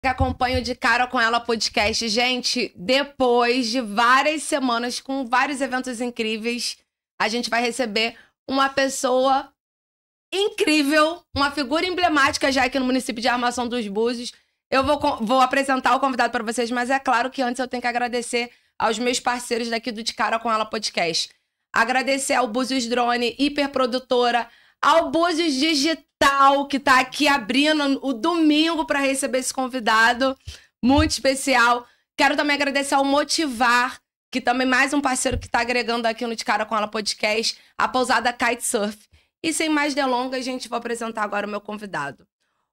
Que acompanho De Cara com Ela podcast. Gente, depois de várias semanas com vários eventos incríveis, a gente vai receber uma pessoa incrível, uma figura emblemática já aqui no município de Armação dos Búzios. Eu vou apresentar o convidado para vocês, mas é claro que antes eu tenho que agradecer aos meus parceiros daqui do De Cara com Ela podcast. Agradecer ao Búzios Drone, hiperprodutora, ao Búzios Digital, que tá aqui abrindo o domingo para receber esse convidado muito especial. Quero também agradecer ao Motivar, que também mais um parceiro que tá agregando aqui no De Cara com Ela podcast, a pousada Kitesurf. E sem mais delongas, gente, vou apresentar agora o meu convidado.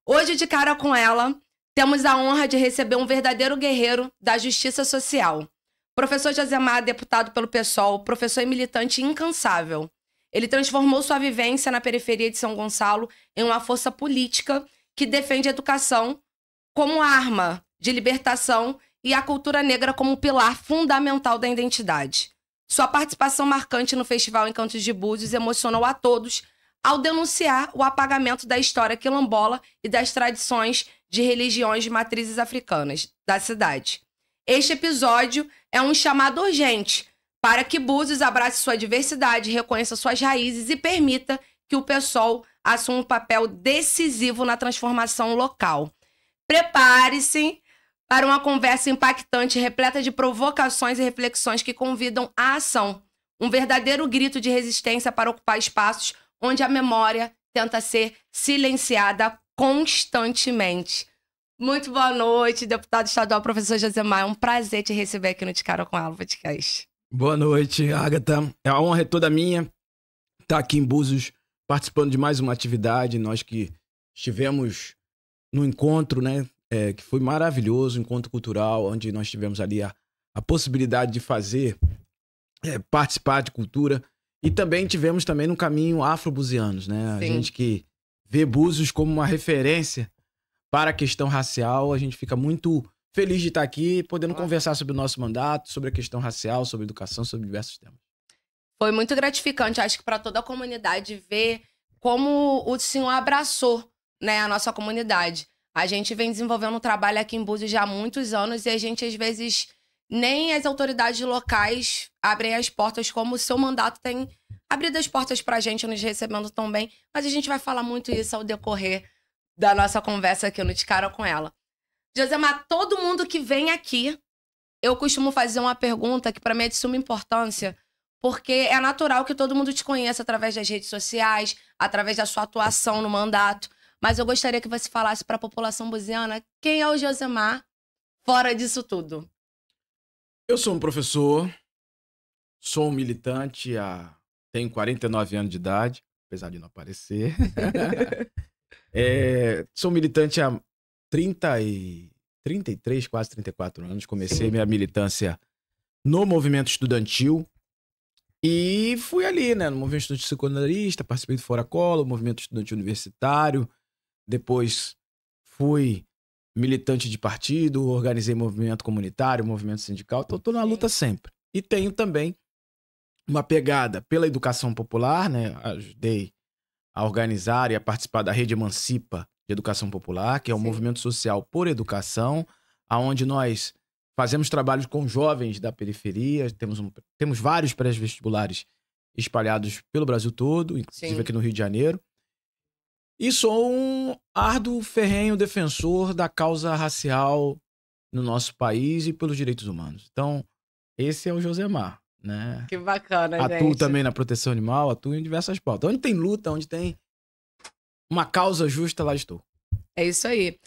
Hoje, De Cara com Ela, temos a honra de receber um verdadeiro guerreiro da justiça social. Professor Josemar, deputado pelo PSOL, professor e militante incansável. Ele transformou sua vivência na periferia de São Gonçalo em uma força política que defende a educação como arma de libertação e a cultura negra como pilar fundamental da identidade. Sua participação marcante no Festival Encantos de Búzios emocionou a todos ao denunciar o apagamento da história quilombola e das tradições de religiões de matrizes africanas da cidade. Este episódio é um chamado urgente para que Búzios abrace sua diversidade, reconheça suas raízes e permita que o PSOL assuma um papel decisivo na transformação local. Prepare-se para uma conversa impactante, repleta de provocações e reflexões que convidam à ação. Um verdadeiro grito de resistência para ocupar espaços onde a memória tenta ser silenciada constantemente. Muito boa noite, deputado estadual, professor Josemar. É um prazer te receber aqui no De Cara com Ela podcast. Boa noite, Agatha. A honra é toda minha estar aqui em Búzios participando de mais uma atividade. Nós que estivemos no encontro, né, que foi maravilhoso, um encontro cultural, onde nós tivemos ali a possibilidade de fazer, participar de cultura. E também tivemos também no caminho afro-buzianos, né? Sim. A gente que vê Búzios como uma referência para a questão racial, a gente fica muito feliz de estar aqui, podendo conversar sobre o nosso mandato, sobre a questão racial, sobre educação, sobre diversos temas. Foi muito gratificante, acho que para toda a comunidade, ver como o senhor abraçou, né, a nossa comunidade. A gente vem desenvolvendo um trabalho aqui em Búzios já há muitos anos e a gente, às vezes, nem as autoridades locais abrem as portas como o seu mandato tem abrido as portas pra gente, nos recebendo tão bem. Mas a gente vai falar muito isso ao decorrer da nossa conversa aqui no De Cara com Ela. Josemar, todo mundo que vem aqui, eu costumo fazer uma pergunta que para mim é de suma importância, porque é natural que todo mundo te conheça através das redes sociais, através da sua atuação no mandato, mas eu gostaria que você falasse para a população buziana quem é o Josemar fora disso tudo. Eu sou um professor, sou um militante, tenho 49 anos de idade, apesar de não aparecer. Sou militante há 33, quase 34 anos. Comecei minha militância no movimento estudantil e fui ali, né, no movimento estudantil secundarista, participei do Fora Collor, movimento estudantil universitário, depois fui militante de partido, organizei movimento comunitário, movimento sindical, então tô na luta sempre. E tenho também uma pegada pela educação popular, né, ajudei a organizar e a participar da Rede Emancipa de Educação Popular, que é um movimento social por educação, onde nós fazemos trabalhos com jovens da periferia, temos vários pré-vestibulares espalhados pelo Brasil todo, inclusive aqui no Rio de Janeiro. E sou um árduo, ferrenho defensor da causa racial no nosso país e pelos direitos humanos. Então, esse é o Josemar, né? Que bacana, gente. Atuo também na proteção animal, atuo em diversas pautas. Onde tem luta, onde tem uma causa justa, lá estou. É isso aí.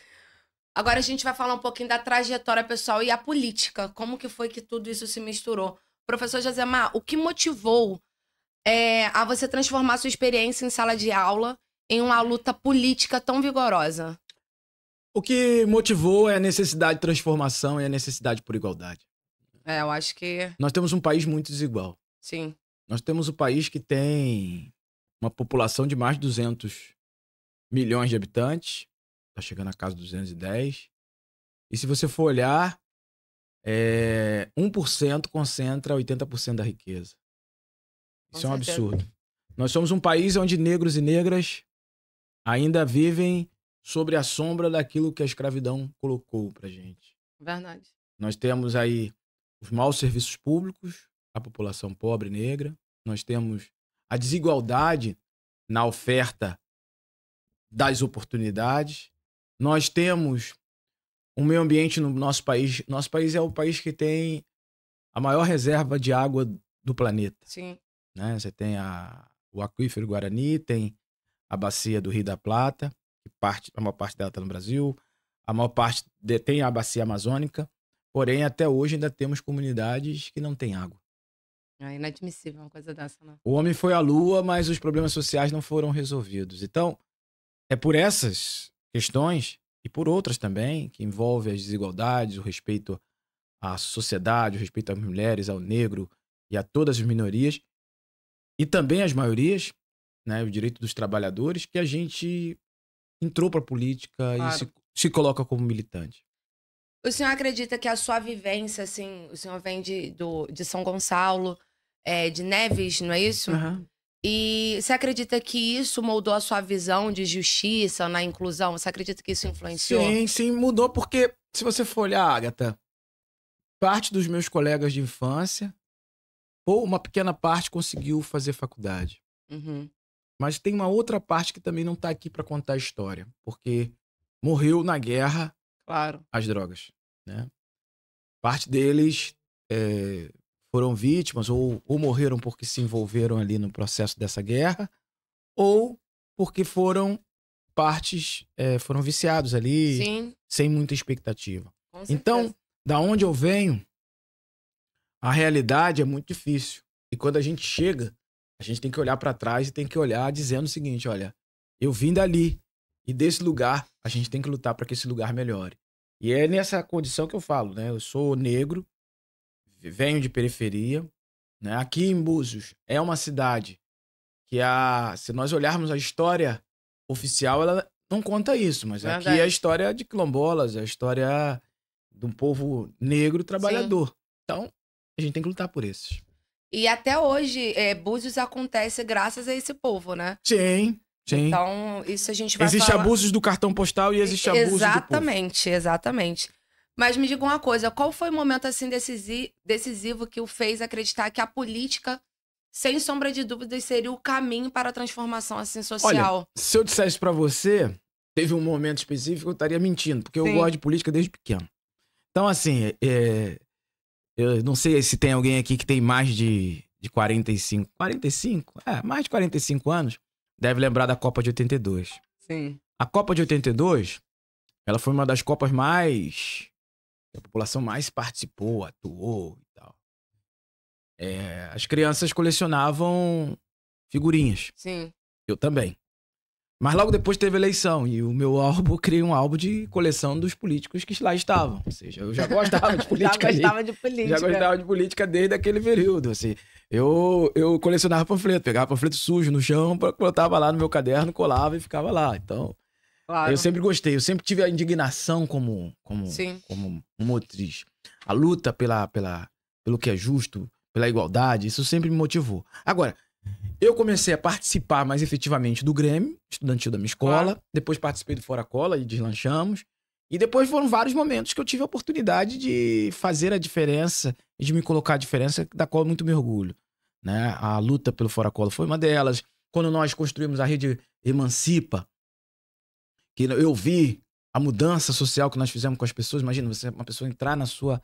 Agora a gente vai falar um pouquinho da trajetória pessoal e a política. Como que foi que tudo isso se misturou? Professor Josemar, o que motivou a você transformar sua experiência em sala de aula em uma luta política tão vigorosa? O que motivou é a necessidade de transformação e a necessidade por igualdade. Eu acho que... Nós temos um país muito desigual. Sim. Nós temos um país que tem uma população de mais de 200 milhões de habitantes. Está chegando a casa dos 210. E se você for olhar, 1% concentra 80% da riqueza. Isso é um absurdo. Nós somos um país onde negros e negras ainda vivem sobre a sombra daquilo que a escravidão colocou pra gente. Verdade. Nós temos aí os maus serviços públicos, a população pobre e negra. Nós temos a desigualdade na oferta das oportunidades. Nós temos um meio ambiente no nosso país. Nosso país é o país que tem a maior reserva de água do planeta. Sim. Né? Você tem o aquífero Guarani, tem a bacia do Rio da Plata, que a maior parte dela está no Brasil. A maior parte tem a bacia amazônica. Porém, até hoje ainda temos comunidades que não têm água. É inadmissível uma coisa dessa, né? O homem foi à lua, mas os problemas sociais não foram resolvidos. Então, é por essas questões e por outras também, que envolvem as desigualdades, o respeito à sociedade, o respeito às mulheres, ao negro e a todas as minorias, e também às maiorias, né, o direito dos trabalhadores, que a gente entrou para a política Claro. e se coloca como militante. O senhor acredita que a sua vivência, assim, o senhor vem de São Gonçalo, de Neves, não é isso? Uhum. E você acredita que isso moldou a sua visão de justiça na inclusão? Você acredita que isso influenciou? Sim, mudou porque, se você for olhar, Agatha, parte dos meus colegas de infância, ou uma pequena parte conseguiu fazer faculdade. Uhum. Mas tem uma outra parte que também não tá aqui para contar a história, porque morreu na guerra Claro. as drogas, né? Parte deles foram vítimas ou morreram porque se envolveram ali no processo dessa guerra, ou porque foram viciados ali, Sim, sem muita expectativa. com certeza. Então, da onde eu venho, a realidade é muito difícil. E quando a gente chega, a gente tem que olhar para trás e tem que olhar dizendo o seguinte, olha, eu vim dali e desse lugar a gente tem que lutar para que esse lugar melhore. E é nessa condição que eu falo, né? Eu sou negro, venho de periferia, né? Aqui em Búzios é uma cidade que se nós olharmos a história oficial, ela não conta isso, mas Verdade. aqui é a história de quilombolas, é a história de um povo negro trabalhador. Então, a gente tem que lutar por esses. E até hoje, Búzios acontece graças a esse povo, né? Sim. Então, isso a gente vai Existe falar... abusos do cartão postal e existe abuso Exatamente. Mas me diga uma coisa, qual foi o momento, assim, decisivo que o fez acreditar que a política, sem sombra de dúvidas, seria o caminho para a transformação, assim, social? Olha, se eu dissesse pra você, teve um momento específico, eu estaria mentindo, porque eu gosto de política desde pequeno. Então, assim, eu não sei se tem alguém aqui que tem mais de 45... 45? Mais de 45 anos, deve lembrar da Copa de 82. Sim. A Copa de 82, ela foi uma das Copas que a população mais participou, atuou e tal. As crianças colecionavam figurinhas. Sim. Eu também. Mas logo depois teve eleição e o meu álbum, eu criei um álbum de coleção dos políticos que lá estavam. Ou seja, eu já gostava de política. Já gostava de política desde aquele período, assim. Eu colecionava panfleto, pegava panfleto sujo no chão, botava lá no meu caderno, colava e ficava lá. Então, Claro. eu sempre gostei, eu sempre tive a indignação como motriz. A luta pelo que é justo, pela igualdade, isso sempre me motivou. Agora, eu comecei a participar mais efetivamente do Grêmio estudantil da minha escola. Claro. Depois participei do Fora Cola e deslanchamos. E depois foram vários momentos que eu tive a oportunidade de fazer a diferença e de me colocar a diferença, da qual muito me orgulho. Né? A luta pelo Fora Cola foi uma delas. Quando nós construímos a rede Emancipa, que eu vi a mudança social que nós fizemos com as pessoas. Imagina, você, uma pessoa entrar na sua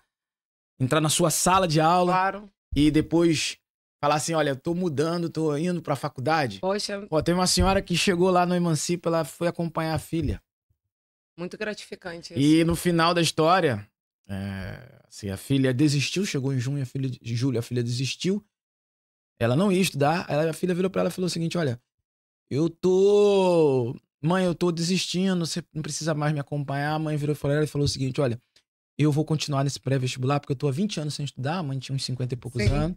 sala de aula, Claro. e depois falar assim, olha, eu tô mudando, tô indo pra faculdade. Poxa, Pô, tem uma senhora que chegou lá no Emancipa, ela foi acompanhar a filha. muito gratificante isso. E no final da história, assim, a filha desistiu, chegou em junho, julho, a filha desistiu. Ela não ia estudar, a filha virou pra ela e falou o seguinte, olha, mãe, eu tô desistindo, você não precisa mais me acompanhar. A mãe virou pra ela e falou o seguinte, olha, eu vou continuar nesse pré-vestibular porque eu tô há 20 anos sem estudar, a mãe tinha uns 50 e poucos anos.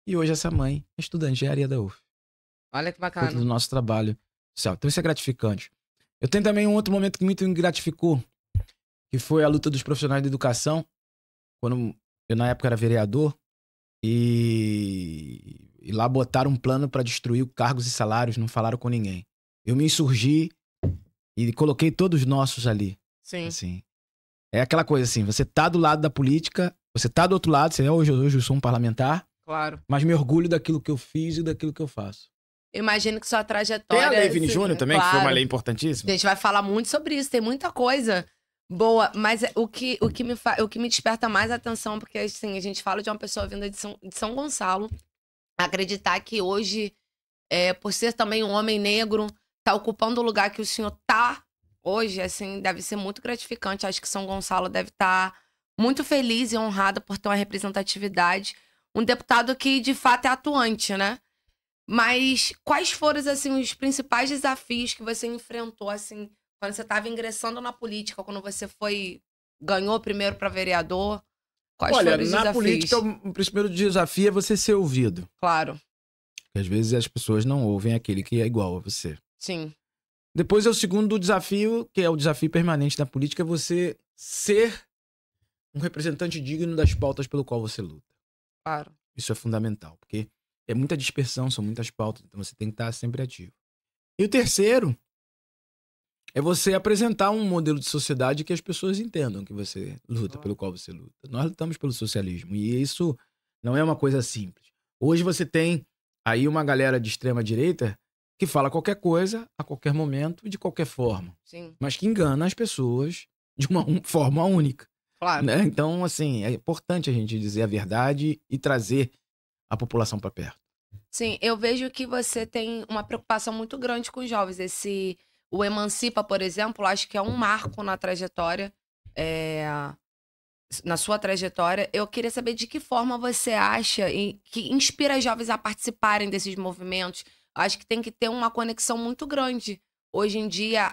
E hoje essa mãe é estudante de engenharia da UF. Olha que bacana. Fruto do nosso trabalho social. Então isso é gratificante. Eu tenho também um outro momento que muito me gratificou, que foi a luta dos profissionais da educação, quando eu na época era vereador, e lá botaram um plano para destruir cargos e salários, não falaram com ninguém. Eu me insurgi E coloquei todos os nossos ali. Sim. Assim. É aquela coisa assim, você tá do lado da política, você tá do outro lado, hoje eu sou um parlamentar, Claro. mas me orgulho daquilo que eu fiz e daquilo que eu faço. Imagino que sua trajetória... Tem a Lei Vini Júnior também, claro. que foi uma lei importantíssima. A gente vai falar muito sobre isso, tem muita coisa boa, mas o que me desperta mais atenção, porque assim, a gente fala de uma pessoa vinda de São Gonçalo, acreditar que hoje, por ser também um homem negro, tá ocupando o lugar que o senhor tá hoje, assim, deve ser muito gratificante. Acho que São Gonçalo deve estar muito feliz e honrado por ter uma representatividade. Um deputado que, de fato, é atuante, né? Mas quais foram, assim, os principais desafios que você enfrentou, assim, quando você estava ingressando na política, quando você ganhou primeiro para vereador? Quais foram os desafios? Na política, o primeiro desafio é você ser ouvido. Claro. Porque às vezes as pessoas não ouvem aquele que é igual a você. Sim. Depois é o segundo desafio, que é o desafio permanente da política, é você ser um representante digno das pautas pelo qual você luta. Claro. Isso é fundamental, porque é muita dispersão, são muitas pautas, então você tem que estar sempre ativo. E o terceiro é você apresentar um modelo de sociedade que as pessoas entendam que você luta, pelo qual você luta. Nós lutamos pelo socialismo, e isso não é uma coisa simples. Hoje você tem aí uma galera de extrema direita que fala qualquer coisa, a qualquer momento, de qualquer forma. Sim. Mas que engana as pessoas de uma forma única. Claro. Né? Então, assim, é importante a gente dizer a verdade e trazer a população para perto. Sim, eu vejo que você tem uma preocupação muito grande com os jovens. O Emancipa, por exemplo, acho que é um marco na trajetória, na sua trajetória. Eu queria saber de que forma você acha que inspira os jovens a participarem desses movimentos. Acho que tem que ter uma conexão muito grande hoje em dia,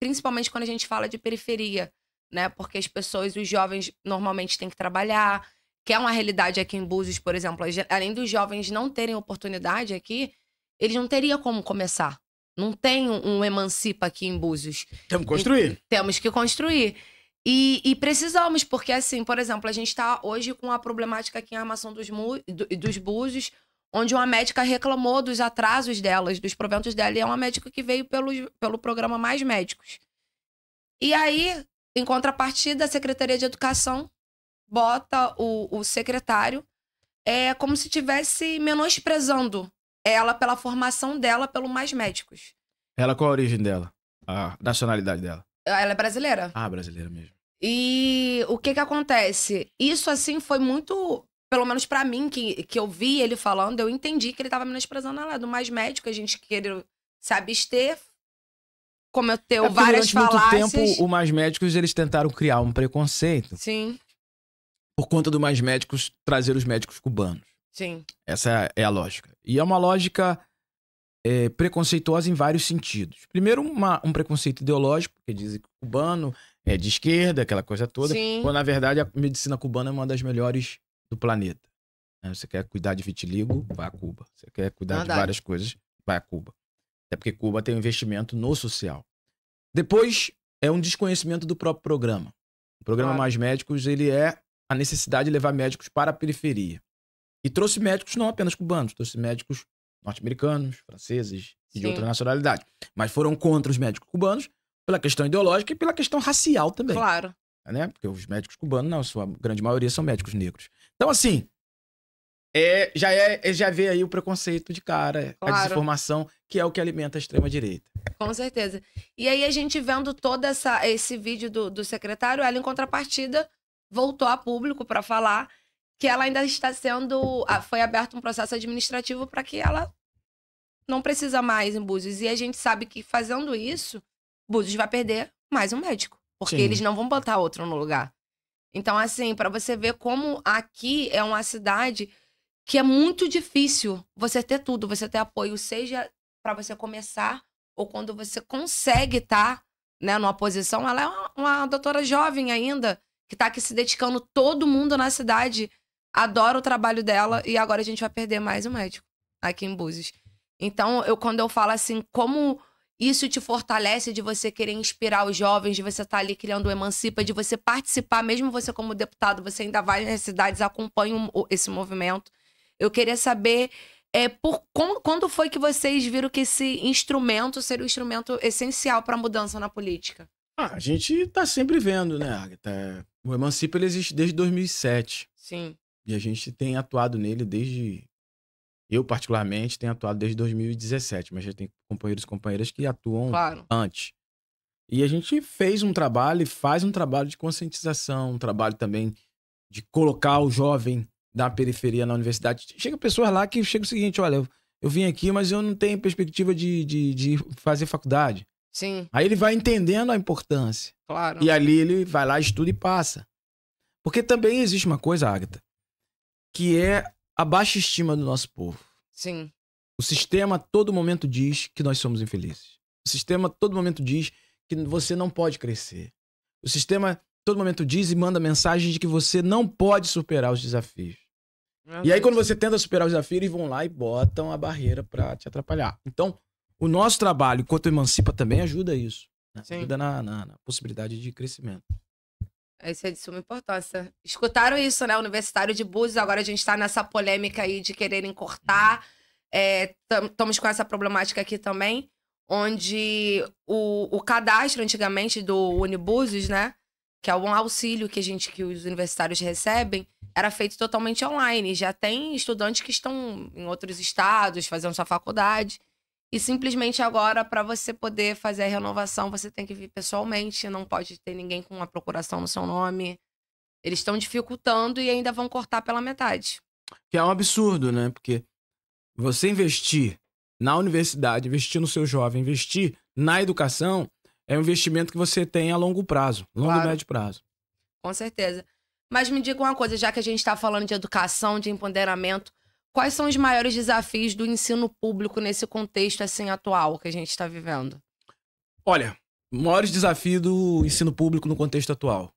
principalmente quando a gente fala de periferia, né? Porque os jovens normalmente têm que trabalhar, que é uma realidade aqui em Búzios, por exemplo. Além dos jovens não terem oportunidade aqui, eles não teriam como começar. Não tem um Emancipa aqui em Búzios. Temos que construir. Temos que construir. E precisamos, porque assim, por exemplo, a gente está hoje com a problemática aqui em Armação dos Búzios, onde uma médica reclamou dos atrasos delas, dos proventos dela, e é uma médica que veio pelo programa Mais Médicos. E aí, em contrapartida, a Secretaria de Educação bota o secretário como se estivesse menosprezando ela pela formação dela pelo Mais Médicos. Ela, qual a origem dela? A nacionalidade dela? Ela é brasileira. Ah, brasileira mesmo. E o que acontece? Isso, assim, foi muito... Pelo menos pra mim, que eu vi ele falando, eu entendi que ele tava menosprezando ela. Do Mais Médico, a gente querer se abster, cometeu várias falácias. Durante muito tempo, o Mais Médicos, eles tentaram criar um preconceito. Sim. Por conta do Mais Médicos trazer os médicos cubanos. Sim. Essa é a lógica. E é uma lógica preconceituosa em vários sentidos. Primeiro, um preconceito ideológico, porque dizem que o cubano é de esquerda, aquela coisa toda. Sim. Quando, na verdade, a medicina cubana é uma das melhores do planeta. Você quer cuidar de vitiligo, vai a Cuba. Você quer cuidar de várias coisas, vai a Cuba. Até porque Cuba tem um investimento no social. Depois, é um desconhecimento do próprio programa. O programa Mais Médicos, ele é a necessidade de levar médicos para a periferia. E trouxe médicos não apenas cubanos, trouxe médicos norte-americanos, franceses e de outra nacionalidade. Mas foram contra os médicos cubanos pela questão ideológica e pela questão racial também. Claro. Né? Porque os médicos cubanos, não, a sua grande maioria são médicos negros. Então, assim, já vê aí o preconceito de cara, a desinformação, que é o que alimenta a extrema-direita. Com certeza. E aí, a gente vendo todo esse vídeo do secretário, ela, em contrapartida, voltou a público para falar que ela ainda está sendo... Foi aberto um processo administrativo para que ela não precisa mais em Búzios. E a gente sabe que, fazendo isso, Búzios vai perder mais um médico. Porque eles não vão botar outro no lugar. Então, assim, para você ver como aqui é uma cidade que é muito difícil você ter tudo, você ter apoio, seja para você começar ou quando você consegue estar, né, numa posição. Ela é uma doutora jovem ainda, que tá aqui se dedicando, todo mundo na cidade adora o trabalho dela, e agora a gente vai perder mais um médico aqui em Búzios. Então, quando eu falo assim, como isso te fortalece de você querer inspirar os jovens, de você estar ali criando o Emancipa, de você participar, mesmo você como deputado, você ainda vai nas cidades, acompanha esse movimento. Eu queria saber Quando foi que vocês viram que esse instrumento seria um instrumento essencial para a mudança na política? A gente tá sempre vendo, né, Agatha? O Emancipa, ele existe desde 2007. Sim. E a gente tem atuado nele desde... Eu, particularmente, tenho atuado desde 2017. Mas já tem companheiros e companheiras que atuam Claro. antes. E a gente fez um trabalho e faz um trabalho de conscientização, um trabalho também de colocar o jovem da periferia na universidade. Chega pessoas lá que chega o seguinte, olha, eu vim aqui, mas eu não tenho perspectiva de fazer faculdade. Sim. Aí ele vai entendendo a importância. Claro. E ali ele vai lá, estuda e passa. Porque também existe uma coisa, Agatha, que é a baixa estima do nosso povo. Sim. O sistema a todo momento diz que nós somos infelizes. O sistema a todo momento diz que você não pode crescer. O sistema a todo momento diz e manda mensagem de que você não pode superar os desafios. E aí, quando você tenta superar os desafios, eles vão lá e botam a barreira pra te atrapalhar. Então, o nosso trabalho, enquanto Emancipa, também ajuda isso. Né? Ajuda na possibilidade de crescimento. Isso é de suma importância. Escutaram isso, né? Universitário de Búzios, agora a gente tá nessa polêmica aí de quererem cortar. Estamos com essa problemática aqui também, onde o cadastro antigamente do Unibúzios, né? Que é um auxílio que os universitários recebem, era feito totalmente online. Já tem estudantes que estão em outros estados, fazendo sua faculdade. E simplesmente agora, para você poder fazer a renovação, você tem que vir pessoalmente. Não pode ter ninguém com uma procuração no seu nome. Eles estão dificultando e ainda vão cortar pela metade. Que é um absurdo, né? Porque você investir na universidade, investir no seu jovem, investir na educação, é um investimento que você tem a longo prazo. Longo e médio prazo. Com certeza. Mas me diga uma coisa, já que a gente está falando de educação, de empoderamento, quais são os maiores desafios do ensino público nesse contexto assim atual que a gente está vivendo? Olha, maiores desafios do ensino público no contexto atual.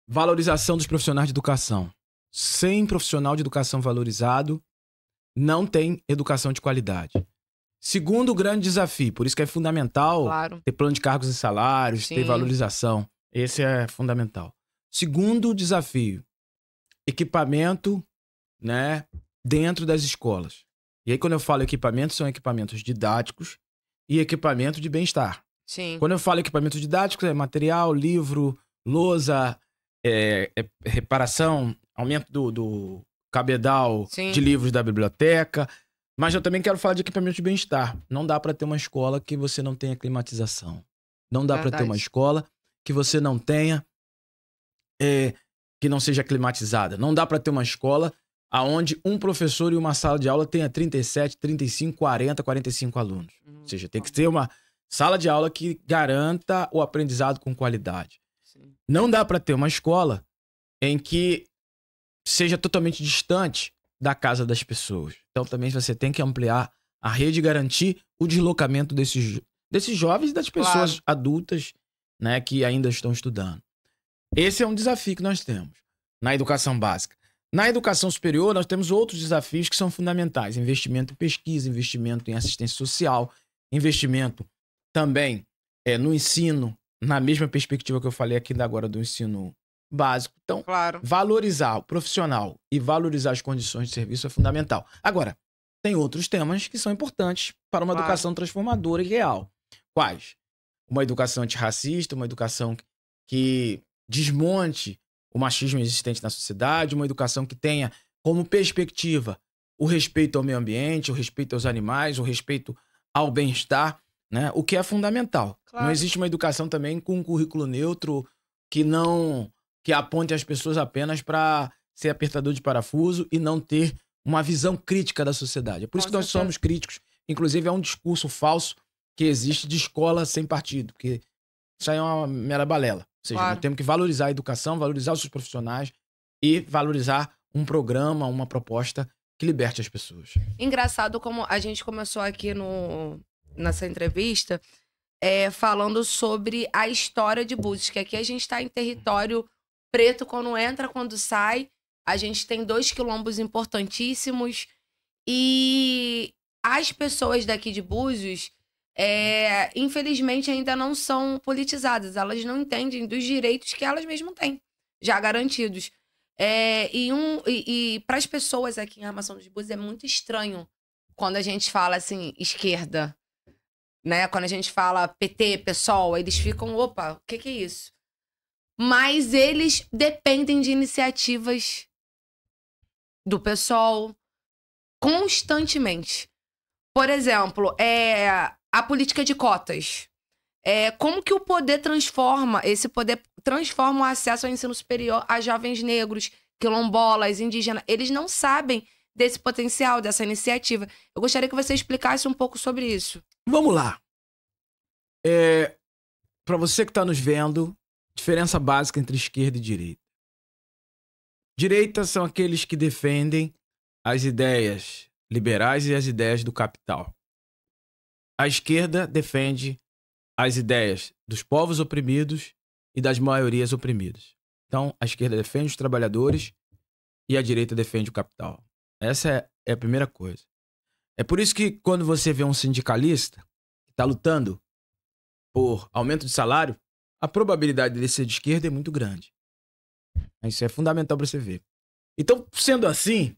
Valorização dos profissionais de educação. Sem profissional de educação valorizado, não tem educação de qualidade. Segundo grande desafio, por isso que é fundamental ter plano de cargos e salários, ter valorização. Esse é fundamental. Segundo desafio, equipamento, né, dentro das escolas. E aí, quando eu falo equipamento, são equipamentos didáticos e equipamento de bem-estar. Sim. Quando eu falo equipamento didático, é material, livro, lousa, reparação, aumento do cabedal de livros da biblioteca. Mas eu também quero falar de equipamento de bem-estar. Não dá para ter uma escola que você não tenha climatização. Não dá para ter uma escola que você não tenha... que não seja climatizada. Não dá para ter uma escola onde um professor e uma sala de aula tenha 37, 35, 40, 45 alunos. Ou seja, tem que ter uma sala de aula que garanta o aprendizado com qualidade. Sim. Não dá para ter uma escola em que seja totalmente distante da casa das pessoas. Então também você tem que ampliar a rede e garantir o deslocamento desses jovens e das pessoas adultas, né, que ainda estão estudando. Esse é um desafio que nós temos na educação básica. Na educação superior, nós temos outros desafios que são fundamentais. Investimento em pesquisa, investimento em assistência social, investimento também no ensino, na mesma perspectiva que eu falei aqui agora do ensino básico. Então, valorizar o profissional e valorizar as condições de serviço é fundamental. Agora, tem outros temas que são importantes para uma educação transformadora e real. Quais? Uma educação antirracista, uma educação que desmonte o machismo existente na sociedade, uma educação que tenha como perspectiva o respeito ao meio ambiente, o respeito aos animais, o respeito ao bem-estar, né? O que é fundamental. Não existe uma educação também com um currículo neutro que aponte as pessoas apenas para ser apertador de parafuso e não ter uma visão crítica da sociedade. É por isso que nós somos críticos. Inclusive, é um discurso falso que existe de escola sem partido, porque isso aí é uma mera balela. Ou seja, nós temos que valorizar a educação, valorizar os seus profissionais e valorizar um programa, uma proposta que liberte as pessoas. Engraçado como a gente começou aqui nessa entrevista falando sobre a história de Búzios, que aqui a gente está em território preto quando entra, quando sai. A gente tem 2 quilombos importantíssimos e as pessoas daqui de Búzios, infelizmente, ainda não são politizadas. Elas não entendem dos direitos que elas mesmas têm, já garantidos. E para as pessoas aqui em Armação dos Búzios é muito estranho quando a gente fala assim, esquerda, né? Quando a gente fala PT, PSOL, eles ficam, opa, o que é isso? Mas eles dependem de iniciativas do PSOL constantemente. Por exemplo, a política de cotas. Como que o poder esse poder transforma o acesso ao ensino superior a jovens negros, quilombolas, indígenas. Eles não sabem desse potencial, dessa iniciativa. Eu gostaria que você explicasse um pouco sobre isso. Vamos lá. Para você que está nos vendo, diferença básica entre esquerda e direita. Direita são aqueles que defendem as ideias liberais e as ideias do capital. A esquerda defende as ideias dos povos oprimidos e das maiorias oprimidas. Então, a esquerda defende os trabalhadores e a direita defende o capital. Essa é a primeira coisa. É por isso que quando você vê um sindicalista que está lutando por aumento de salário, a probabilidade dele ser de esquerda é muito grande. Isso é fundamental para você ver. Então, sendo assim,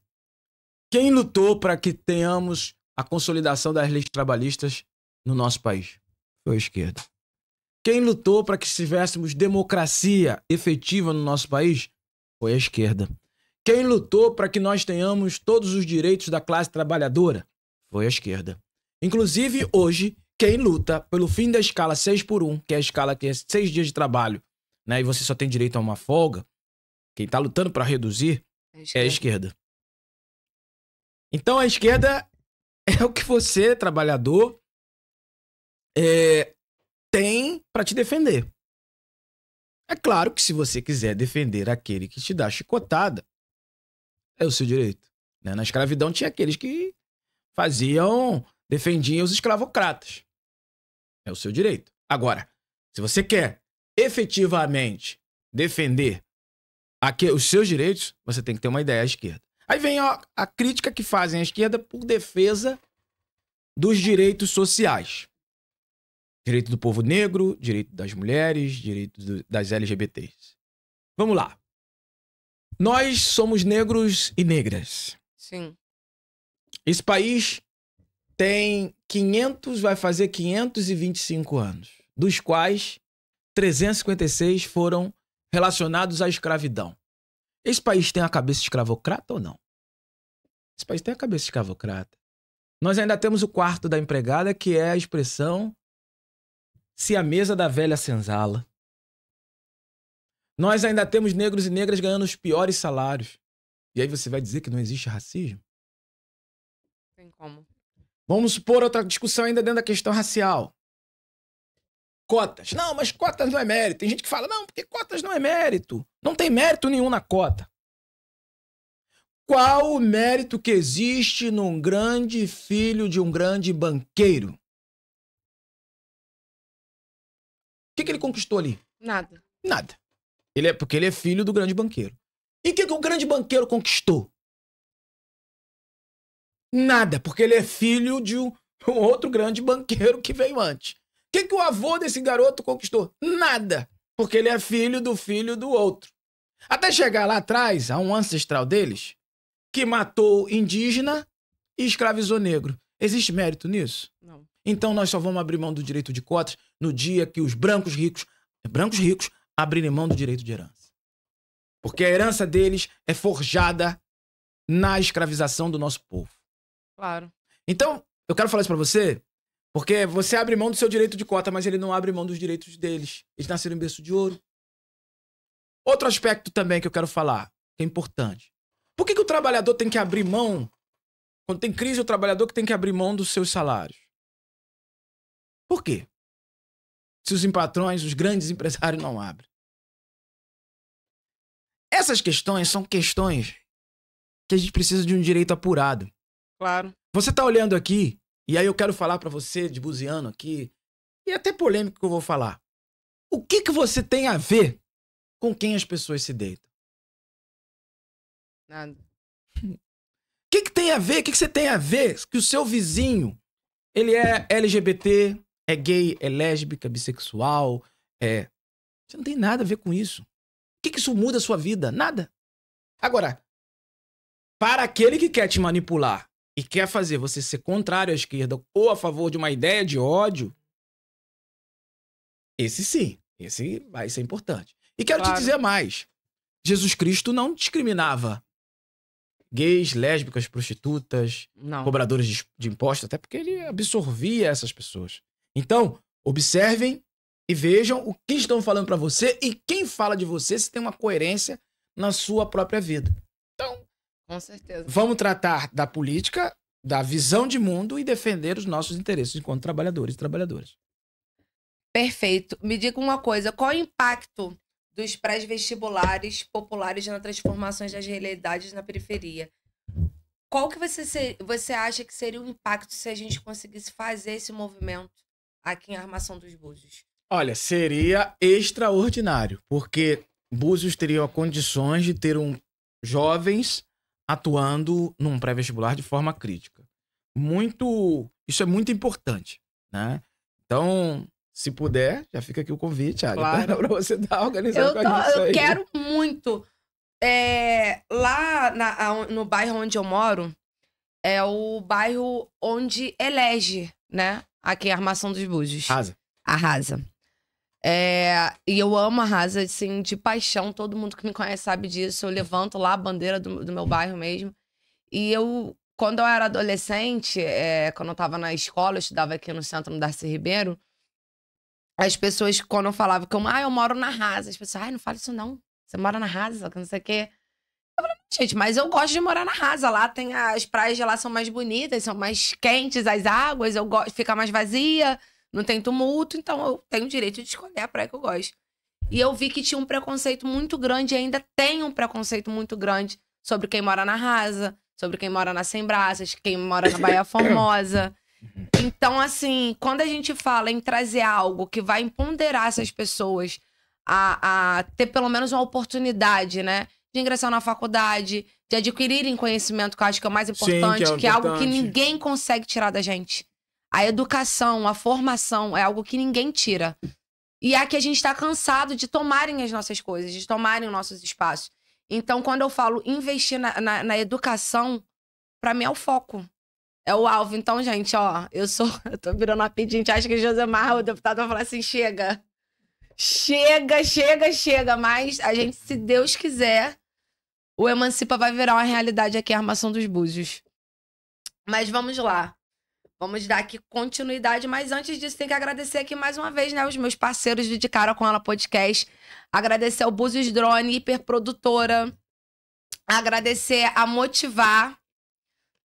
quem lutou para que tenhamos a consolidação das leis trabalhistas no nosso país? Foi a esquerda. Quem lutou para que tivéssemos democracia efetiva no nosso país? Foi a esquerda. Quem lutou para que nós tenhamos todos os direitos da classe trabalhadora? Foi a esquerda. Inclusive, hoje, quem luta pelo fim da escala 6x1, que é a escala que é 6 dias de trabalho, né, e você só tem direito a uma folga, quem está lutando para reduzir é a esquerda. Então, a esquerda é o que você, trabalhador, tem para te defender. É claro que se você quiser defender aquele que te dá chicotada, é o seu direito. Né? Na escravidão tinha aqueles que defendiam os escravocratas. É o seu direito. Agora, se você quer efetivamente defender os seus direitos, você tem que ter uma ideia à esquerda. Aí vem a crítica que fazem à esquerda por defesa dos direitos sociais. Direito do povo negro, direito das mulheres, direito das LGBTs. Vamos lá. Nós somos negros e negras. Sim. Esse país vai fazer 525 anos, dos quais 356 foram relacionados à escravidão. Esse país tem a cabeça escravocrata ou não? Esse país tem a cabeça escravocrata. Nós ainda temos o quarto da empregada, que é a expressão siamesa da velha senzala. Nós ainda temos negros e negras ganhando os piores salários. E aí você vai dizer que não existe racismo? Tem como. Vamos supor outra discussão ainda dentro da questão racial. Cotas. Não, mas cotas não é mérito. Tem gente que fala, não, porque cotas não é mérito. Não tem mérito nenhum na cota. Qual o mérito que existe num grande filho de um grande banqueiro? O que ele conquistou ali? Nada. Nada. Porque ele é filho do grande banqueiro. E o que o grande banqueiro conquistou? Nada, porque ele é filho de um outro grande banqueiro que veio antes. O que o avô desse garoto conquistou? Nada, porque ele é filho do outro. Até chegar lá atrás, a um ancestral deles, que matou indígena e escravizou negro. Existe mérito nisso? Não. Então nós só vamos abrir mão do direito de cotas no dia que os brancos ricos abrirem mão do direito de herança. Porque a herança deles é forjada na escravização do nosso povo. Claro. Então, eu quero falar isso pra você, porque você abre mão do seu direito de cota, mas ele não abre mão dos direitos deles. Eles nasceram em berço de ouro. Outro aspecto também que eu quero falar, que é importante. Por que o trabalhador tem que abrir mão? Quando tem crise, o trabalhador que tem que abrir mão dos seus salários. Por quê? Se os patrões, os grandes empresários não abrem. Essas questões são questões que a gente precisa de um direito apurado. Claro. Você tá olhando aqui, e aí eu quero falar pra você, de buziano aqui, e é até polêmico que eu vou falar. O que você tem a ver com quem as pessoas se deitam? Nada. O que tem a ver? O que você tem a ver que o seu vizinho, ele é LGBT, é gay, é lésbica, bissexual, Você não tem nada a ver com isso. O que isso muda a sua vida? Nada. Agora, para aquele que quer te manipular e quer fazer você ser contrário à esquerda ou a favor de uma ideia de ódio, esse sim, esse vai ser importante. E quero te dizer mais. Jesus Cristo não discriminava gays, lésbicas, prostitutas, cobradores de impostos, até porque ele absorvia essas pessoas. Então, observem e vejam o que estão falando pra você e quem fala de você se tem uma coerência na sua própria vida. Então, com certeza, vamos tratar da política, da visão de mundo e defender os nossos interesses enquanto trabalhadores e trabalhadoras. Perfeito. Me diga uma coisa, qual é o impacto dos pré-vestibulares populares nas transformações das realidades na periferia? Qual que você acha que seria o impacto se a gente conseguisse fazer esse movimento aqui em Armação dos Búzios? Olha, seria extraordinário, porque Búzios teria condições de ter jovens atuando num pré-vestibular de forma crítica. Isso é muito importante, né? Então, se puder, já fica aqui o convite, Agatha, para você estar organizando com a gente. Eu quero muito. Lá no bairro onde eu moro, é o bairro onde elege, né? Aqui a Armação dos Búzios. Arrasa. E eu amo a Arrasa, assim, de paixão. Todo mundo que me conhece sabe disso. Eu levanto lá a bandeira do meu bairro mesmo. E quando eu era adolescente, quando eu tava na escola, eu estudava aqui no centro, no Darcy Ribeiro, as pessoas, quando eu falava que eu moro na Arrasa, as pessoas, não fala isso não. Você mora na Arrasa, que não sei o quê. Eu falei, gente, mas eu gosto de morar na Arrasa. Lá tem as praias de lá são mais bonitas, são mais quentes as águas, eu gosto, fica mais vazia. Não tem tumulto, então eu tenho o direito de escolher a praia que eu gosto. E eu vi que tinha um preconceito muito grande, e ainda tem um preconceito muito grande sobre quem mora na Arrasa, sobre quem mora na Sem Braças, quem mora na Baía Formosa. Então, assim, quando a gente fala em trazer algo que vai empoderar essas pessoas a ter pelo menos uma oportunidade, né? De ingressar na faculdade, de adquirirem conhecimento, que eu acho que é o mais importante, que é algo que ninguém consegue tirar da gente. A educação, a formação é algo que ninguém tira. E é que a gente tá cansado de tomarem as nossas coisas, de tomarem os nossos espaços. Então, quando eu falo investir na educação, pra mim é o foco. É o alvo. Então, gente, eu tô virando uma pedinha, a gente acha que Josemar, o deputado, vai falar assim, chega. Chega. Mas a gente, se Deus quiser, o Emancipa vai virar uma realidade aqui, a Armação dos Búzios. Mas vamos lá. Vamos dar aqui continuidade, mas antes disso tem que agradecer aqui mais uma vez, né, os meus parceiros de Cara com Ela Podcast. Agradecer ao Búzios Drone, hiperprodutora. Agradecer a Motivar.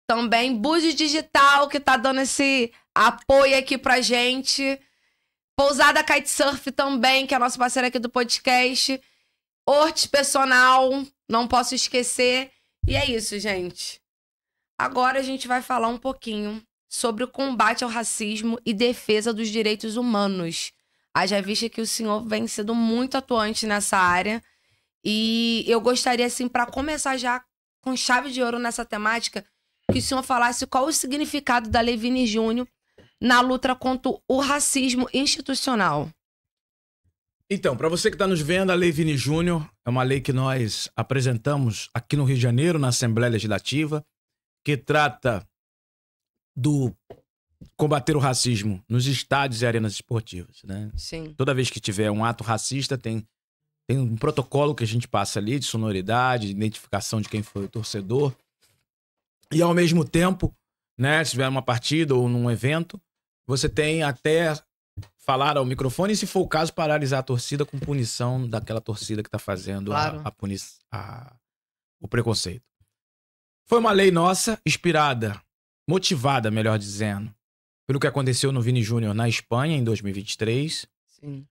Também Búzios Digital, que tá dando esse apoio aqui pra gente. Pousada Kitesurf também, que é a nossa parceira aqui do podcast. Hortes Personal, não posso esquecer. E é isso, gente. Agora a gente vai falar um pouquinho sobre o combate ao racismo e defesa dos direitos humanos. Haja vista que o senhor vem sendo muito atuante nessa área. E eu gostaria, assim, para começar já com chave de ouro nessa temática, que o senhor falasse qual o significado da Lei Vini Júnior na luta contra o racismo institucional. Então, para você que está nos vendo, a Lei Vini Júnior é uma lei que nós apresentamos aqui no Rio de Janeiro, na Assembleia Legislativa, que trata do combater o racismo nos estádios e arenas esportivas, né? Sim. Toda vez que tiver um ato racista, tem um protocolo que a gente passa ali de sonoridade, de identificação de quem foi o torcedor. E ao mesmo tempo, né, se tiver uma partida ou num evento, você tem até falar ao microfone e, se for o caso, paralisar a torcida com punição daquela torcida que está fazendo o preconceito. Foi uma lei nossa, motivada, melhor dizendo, pelo que aconteceu no Vini Júnior na Espanha em 2023. Sim.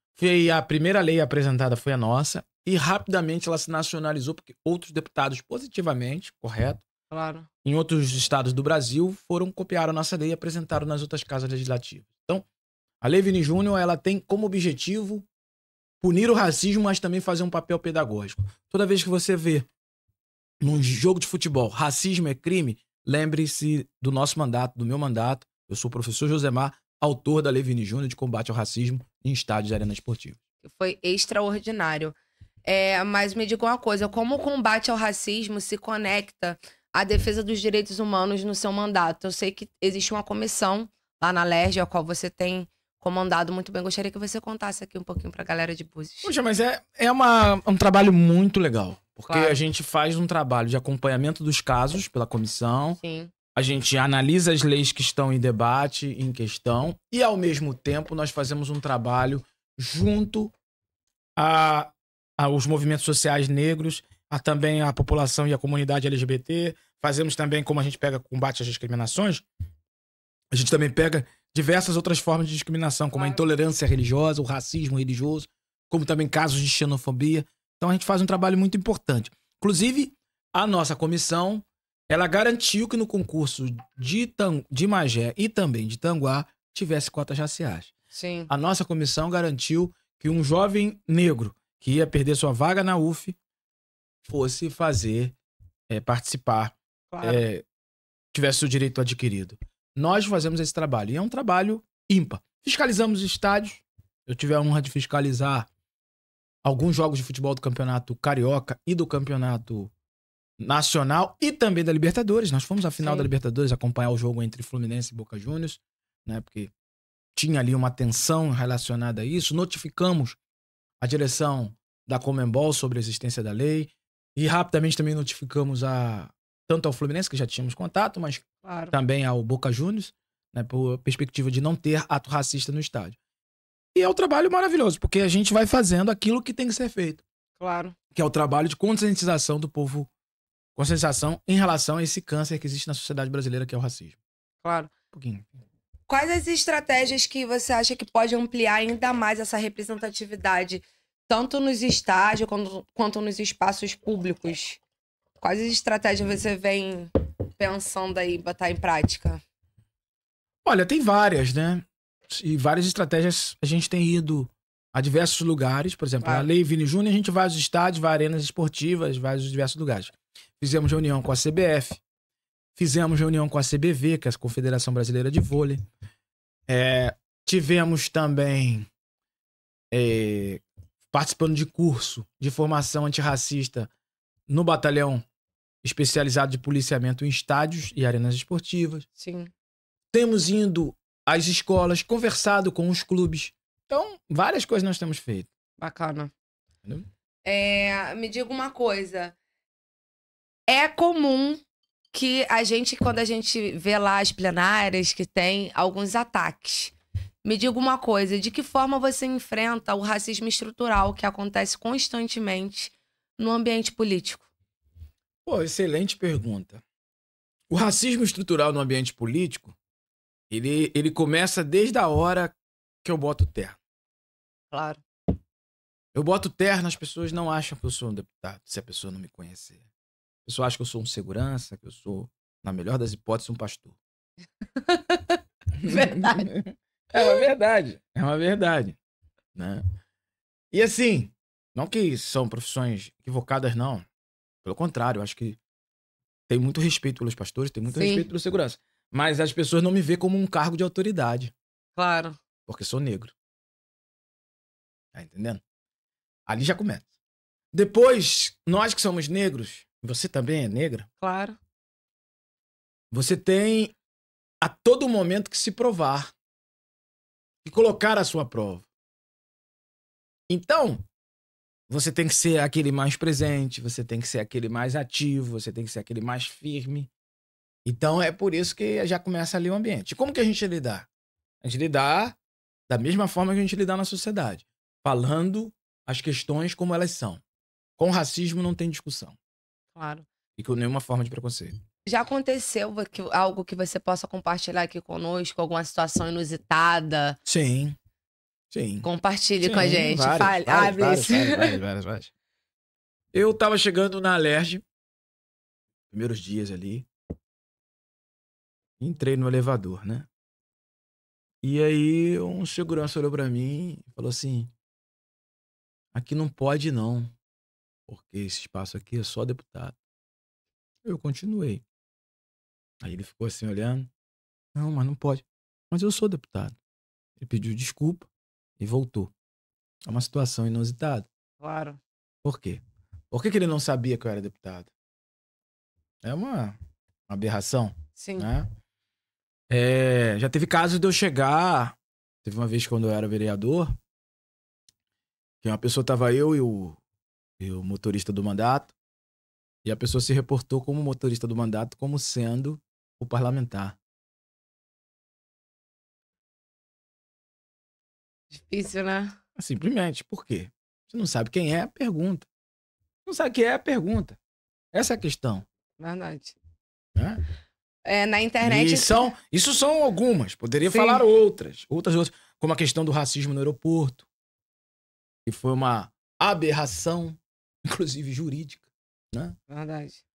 A primeira lei apresentada foi a nossa e rapidamente ela se nacionalizou porque outros deputados positivamente, correto? Claro. Em outros estados do Brasil copiaram a nossa lei e apresentaram nas outras casas legislativas. Então, a Lei Vini Júnior, ela tem como objetivo punir o racismo, mas também fazer um papel pedagógico. Toda vez que você vê num jogo de futebol, racismo é crime, lembre-se do nosso mandato, do meu mandato. Eu sou o professor Josemar, autor da Lei Vini Júnior de combate ao racismo em estádios e arenas esportivas. Foi extraordinário. Mas me diga uma coisa, como o combate ao racismo se conecta a defesa dos direitos humanos no seu mandato? Eu sei que existe uma comissão lá na LERJ, a qual você tem comandado muito bem. Gostaria que você contasse aqui um pouquinho pra galera de Búzios. Poxa, mas é um trabalho muito legal. Porque Claro. a gente faz um trabalho de acompanhamento dos casos pela comissão. Sim, A gente analisa as leis que estão em debate, em questão. E, ao mesmo tempo, nós fazemos um trabalho junto aos movimentos sociais negros, também a população e a comunidade LGBT. Fazemos também, como a gente pega combate às discriminações, a gente também pega diversas outras formas de discriminação, como a Claro. intolerância religiosa, o racismo religioso, como também casos de xenofobia. Então a gente faz um trabalho muito importante. Inclusive, a nossa comissão, ela garantiu que no concurso de Magé e também de Tanguá tivesse cotas raciais. sim. A nossa comissão garantiu que um jovem negro que ia perder sua vaga na UF fosse participar, Claro. tivesse o direito adquirido. Nós fazemos esse trabalho, e é um trabalho ímpar. Fiscalizamos estádios. Eu tive a honra de fiscalizar alguns jogos de futebol do Campeonato Carioca e do Campeonato Nacional e também da Libertadores. Nós fomos à final Sim. da Libertadores acompanhar o jogo entre Fluminense e Boca Juniors, né? Porque tinha ali uma tensão relacionada a isso. Notificamos a direção da Conmebol sobre a existência da lei e rapidamente também notificamos tanto ao Fluminense, que já tínhamos contato, mas Claro. também ao Boca Juniors, né, por perspectiva de não ter ato racista no estádio. E é um trabalho maravilhoso, porque a gente vai fazendo aquilo que tem que ser feito, Claro. que é o trabalho de conscientização do povo, conscientização em relação a esse câncer que existe na sociedade brasileira, que é o racismo. Claro. Um pouquinho. Quais as estratégias que você acha que pode ampliar ainda mais essa representatividade, tanto nos estágios quanto nos espaços públicos? Quais as estratégias você vem pensando aí botar em prática? Olha, tem várias, né? E várias estratégias. A gente tem ido a diversos lugares. Por exemplo, Claro. a Lei Vini Júnior, a gente vai aos estádios, vai a arenas esportivas, vai aos diversos lugares. Fizemos reunião com a CBF, fizemos reunião com a CBV, que é a Confederação Brasileira de Vôlei. Tivemos também participando de curso de formação antirracista no batalhão especializado de policiamento em estádios e arenas esportivas. Sim. Temos indo às escolas, conversado com os clubes. Então, várias coisas nós temos feito. Bacana. Entendeu? Me diga uma coisa. É comum que quando a gente vê lá as plenárias, que tem alguns ataques. Me diga uma coisa, de que forma você enfrenta o racismo estrutural que acontece constantemente no ambiente político? Pô, excelente pergunta. O racismo estrutural no ambiente político, ele começa desde a hora que eu boto terno. Claro. Eu boto terno, as pessoas não acham que eu sou um deputado, se a pessoa não me conhecer. A pessoa acha que eu sou um segurança, que eu sou, na melhor das hipóteses, um pastor. Verdade. É uma verdade. É uma verdade. Né? E assim, não que são profissões equivocadas, não. Pelo contrário, eu acho que tem muito respeito pelos pastores, tem muito Sim. respeito pelo segurança. Mas as pessoas não me veem como um cargo de autoridade, Claro. porque sou negro. Tá entendendo? Ali já começa. Depois, nós que somos negros, você também é negra, Claro. você tem a todo momento que se provar e colocar a sua prova. Então, você tem que ser aquele mais presente, você tem que ser aquele mais ativo, você tem que ser aquele mais firme. Então, é por isso que já começa ali o ambiente. E como que a gente lidar? A gente lidar da mesma forma que a gente lidar na sociedade, falando as questões como elas são. Com racismo não tem discussão. Claro. E com nenhuma forma de preconceito. Já aconteceu algo que você possa compartilhar aqui conosco, alguma situação inusitada? Sim. Sim. Compartilhe Sim, com a gente. várias, Abre várias, isso. várias. Eu tava chegando na Alerj, primeiros dias ali, entrei no elevador, né? E aí um segurança olhou pra mim e falou assim, aqui não pode não, porque esse espaço aqui é só deputado. Eu continuei. Aí ele ficou assim olhando, não, mas não pode. Mas eu sou deputado. Ele pediu desculpa e voltou. É uma situação inusitada. Claro. Por quê? Por que ele não sabia que eu era deputado? É uma aberração, Sim. né? Já teve casos de eu chegar... Teve uma vez quando eu era vereador, que uma pessoa tava eu e o motorista do mandato, e a pessoa se reportou como motorista do mandato como sendo o parlamentar. Difícil, né? Simplesmente. Por quê? Você não sabe quem é, pergunta. Não sabe quem é, pergunta. Essa é a questão. Verdade. Né? Na internet... Isso são algumas. Poderia Sim. falar outras. Como a questão do racismo no aeroporto. Que foi uma aberração, inclusive jurídica. Né? Verdade.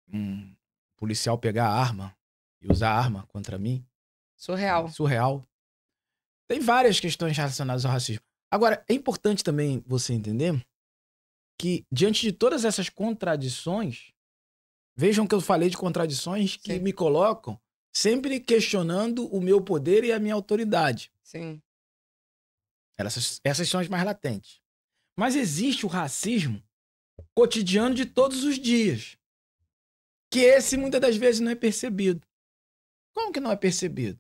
Um policial pegar a arma e usar a arma contra mim. Surreal. Tem várias questões relacionadas ao racismo. Agora, é importante também você entender que, diante de todas essas contradições, vejam que eu falei de contradições que me colocam sempre questionando o meu poder e a minha autoridade. Sim. Essas são as mais latentes. Mas existe o racismo cotidiano de todos os dias. Que esse, muitas das vezes, não é percebido. Como que não é percebido?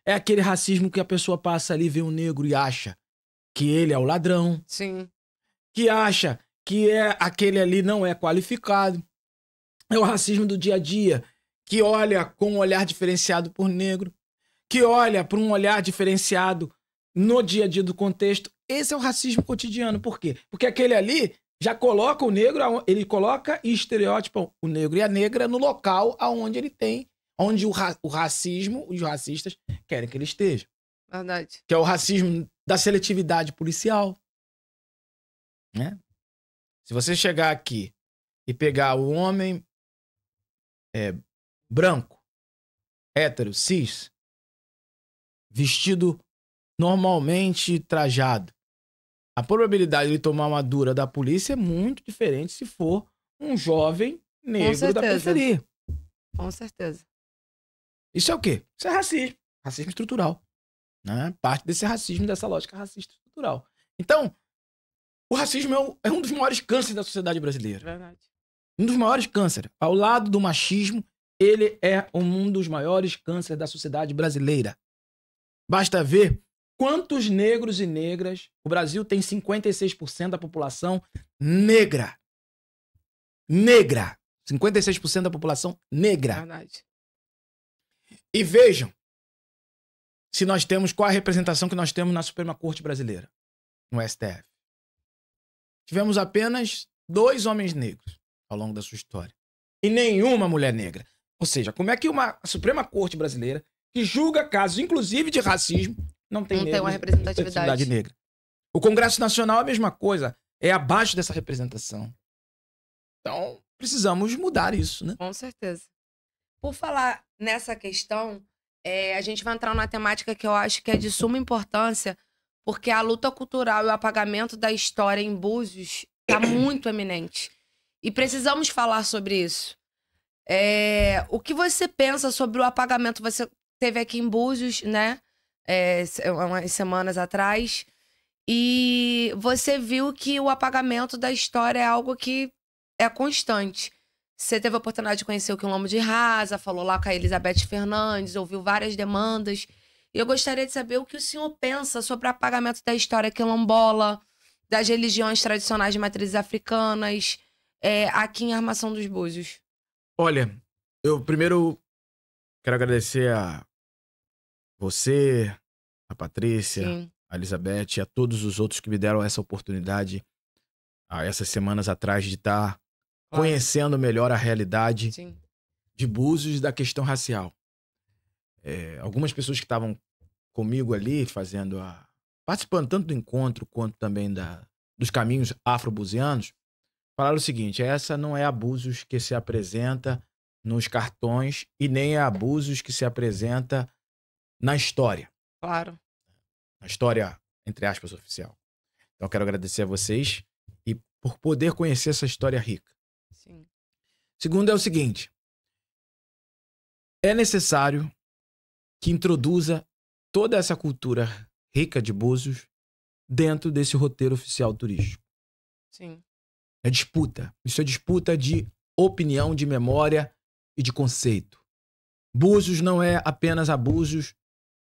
É aquele racismo que a pessoa passa ali, vê um negro e acha que ele é o ladrão. Sim. Que acha que aquele ali não é qualificado. É o racismo do dia a dia, que olha com um olhar diferenciado por negro, que olha por um olhar diferenciado no dia a dia do contexto. Esse é o racismo cotidiano. Por quê? Porque aquele ali já coloca o negro, ele coloca e estereótipa o negro e a negra no local aonde ele tem, onde o racismo, os racistas querem que ele esteja. Verdade. Que é o racismo da seletividade policial. Né? Se você chegar aqui e pegar o homem branco, hétero, cis, vestido normalmente trajado, a probabilidade de ele tomar uma dura da polícia é muito diferente se for um jovem negro da periferia. Com certeza. Isso é o quê? Isso é racismo. Racismo estrutural. Né? Parte desse racismo, dessa lógica racista estrutural. Então, o racismo é um dos maiores cânceres da sociedade brasileira. Verdade. Um dos maiores cânceres. Ao lado do machismo, ele é um dos maiores cânceres da sociedade brasileira. Basta ver quantos negros e negras... O Brasil tem 56% da população negra. Negra. 56% da população negra. Verdade. E vejam se nós temos qual a representação que nós temos na Suprema Corte Brasileira, no STF. Tivemos apenas 2 homens negros ao longo da sua história. E nenhuma mulher negra. Ou seja, como é que a Suprema Corte Brasileira, que julga casos, inclusive de racismo, não tem uma representatividade negra? O Congresso Nacional é a mesma coisa. É abaixo dessa representação. Então, precisamos mudar isso, né? Com certeza. Por falar nessa questão, a gente vai entrar numa temática que eu acho que é de suma importância, porque a luta cultural e o apagamento da história em Búzios está muito eminente. E precisamos falar sobre isso. O que você pensa sobre o apagamento? Você esteve aqui em Búzios, né? Umas semanas atrás. E você viu que o apagamento da história é algo que é constante. Você teve a oportunidade de conhecer o Quilombo de Rasa, falou lá com a Elizabeth Fernandes, ouviu várias demandas. E eu gostaria de saber o que o senhor pensa sobre o apagamento da história quilombola, das religiões tradicionais de matrizes africanas, aqui em Armação dos Búzios. Olha, eu primeiro quero agradecer a você, a Patrícia, Sim. a Elizabeth e a todos os outros que me deram essa oportunidade há essas semanas atrás de estar conhecendo melhor a realidade Sim. de Búzios e da questão racial. Algumas pessoas que estavam comigo ali participando tanto do encontro quanto também dos caminhos afro-buzianos, falaram o seguinte: essa não é a Búzios que se apresenta nos cartões e nem é a Búzios que se apresenta na história. Claro. Na história, entre aspas, oficial. Então, eu quero agradecer a vocês e por poder conhecer essa história rica. Sim. Segundo é o seguinte: é necessário que introduza toda essa cultura rica de Búzios dentro desse roteiro oficial turístico. Sim. É disputa. Isso é disputa de opinião, de memória e de conceito. Búzios não é apenas abusos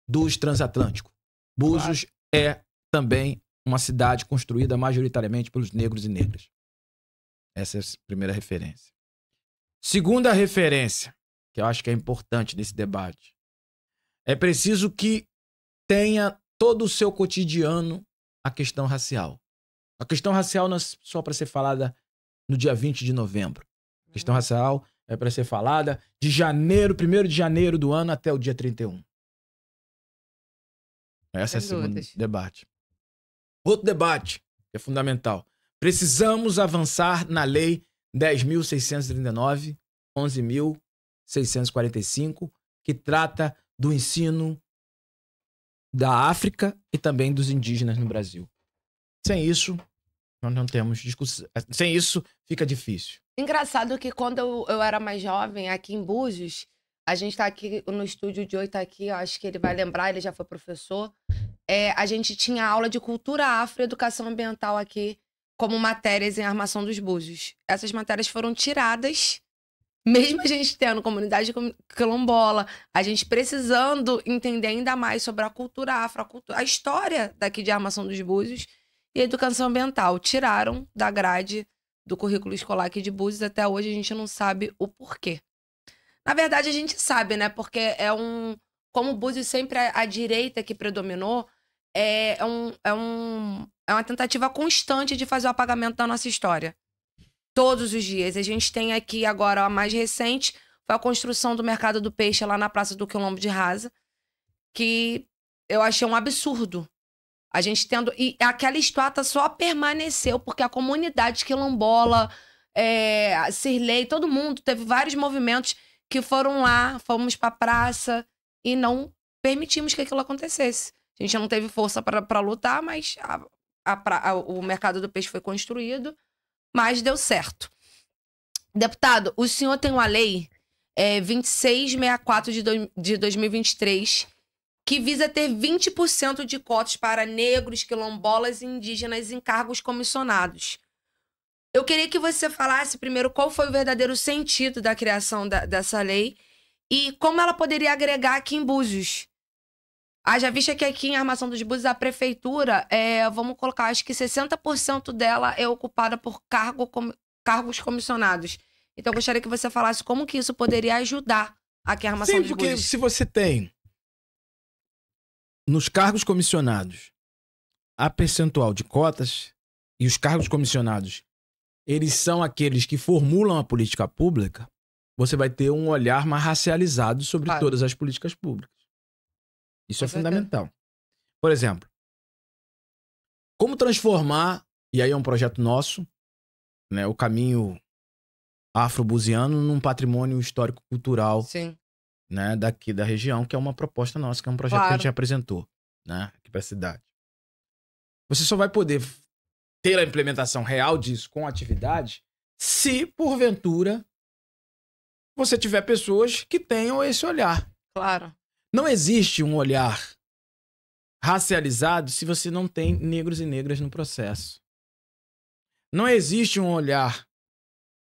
dos transatlânticos. Búzios é também uma cidade construída majoritariamente pelos negros e negras. Essa é a primeira referência. Segunda referência, que eu acho que é importante nesse debate. É preciso que tenha todo o seu cotidiano a questão racial. A questão racial não é só para ser falada no dia 20 de novembro. A questão racial é para ser falada de janeiro, 1º de janeiro do ano até o dia 31. Esse é o segundo debate. Outro debate, que é fundamental. Precisamos avançar na Lei 10.639, 11.645, que trata do ensino da África e também dos indígenas no Brasil. Sem isso, nós não temos discussão. Sem isso, fica difícil. Engraçado que quando eu era mais jovem, aqui em Búzios, a gente tá aqui no estúdio de 8 aqui, eu acho que ele vai lembrar, ele já foi professor. A gente tinha aula de cultura afro e educação ambiental aqui como matérias em Armação dos Búzios. Essas matérias foram tiradas, mesmo a gente tendo comunidade quilombola, a gente precisando entender ainda mais sobre a cultura afro, a história daqui de Armação dos Búzios e a educação ambiental. Tiraram da grade do currículo escolar aqui de Búzios, até hoje a gente não sabe o porquê. Na verdade, a gente sabe, né? Porque como o Búzios sempre é a direita que predominou, é uma tentativa constante de fazer o apagamento da nossa história. Todos os dias. A gente tem aqui agora, a mais recente, foi a construção do Mercado do Peixe lá na Praça do Quilombo de Rasa, que eu achei um absurdo. A gente tendo... E aquela estátua só permaneceu porque a comunidade quilombola, a Cirlei, todo mundo, teve vários movimentos que foram lá, fomos pra praça e não permitimos que aquilo acontecesse. A gente não teve força pra lutar, mas o Mercado do Peixe foi construído, mas deu certo. Deputado, o senhor tem uma lei 2664 de 2023 que visa ter 20% de cotas para negros, quilombolas e indígenas em cargos comissionados. Eu queria que você falasse primeiro qual foi o verdadeiro sentido da criação dessa lei e como ela poderia agregar aqui em Búzios. Já vista que aqui em Armação dos Búzios, a prefeitura, vamos colocar, acho que 60% dela é ocupada por cargos comissionados. Então, eu gostaria que você falasse como que isso poderia ajudar aqui em Armação dos Búzios. Sim, porque se você tem nos cargos comissionados a percentual de cotas, e os cargos comissionados, eles são aqueles que formulam a política pública, você vai ter um olhar mais racializado sobre todas as políticas públicas. Isso é fundamental. Por exemplo, como transformar, e aí é um projeto nosso, né, o caminho afro-buziano num patrimônio histórico-cultural, né, daqui da região, que é uma proposta nossa, que é um projeto que a gente apresentou, né, aqui para a cidade. Você só vai poder ter a implementação real disso com atividade se, porventura, você tiver pessoas que tenham esse olhar. Claro. Não existe um olhar racializado se você não tem negros e negras no processo. Não existe um olhar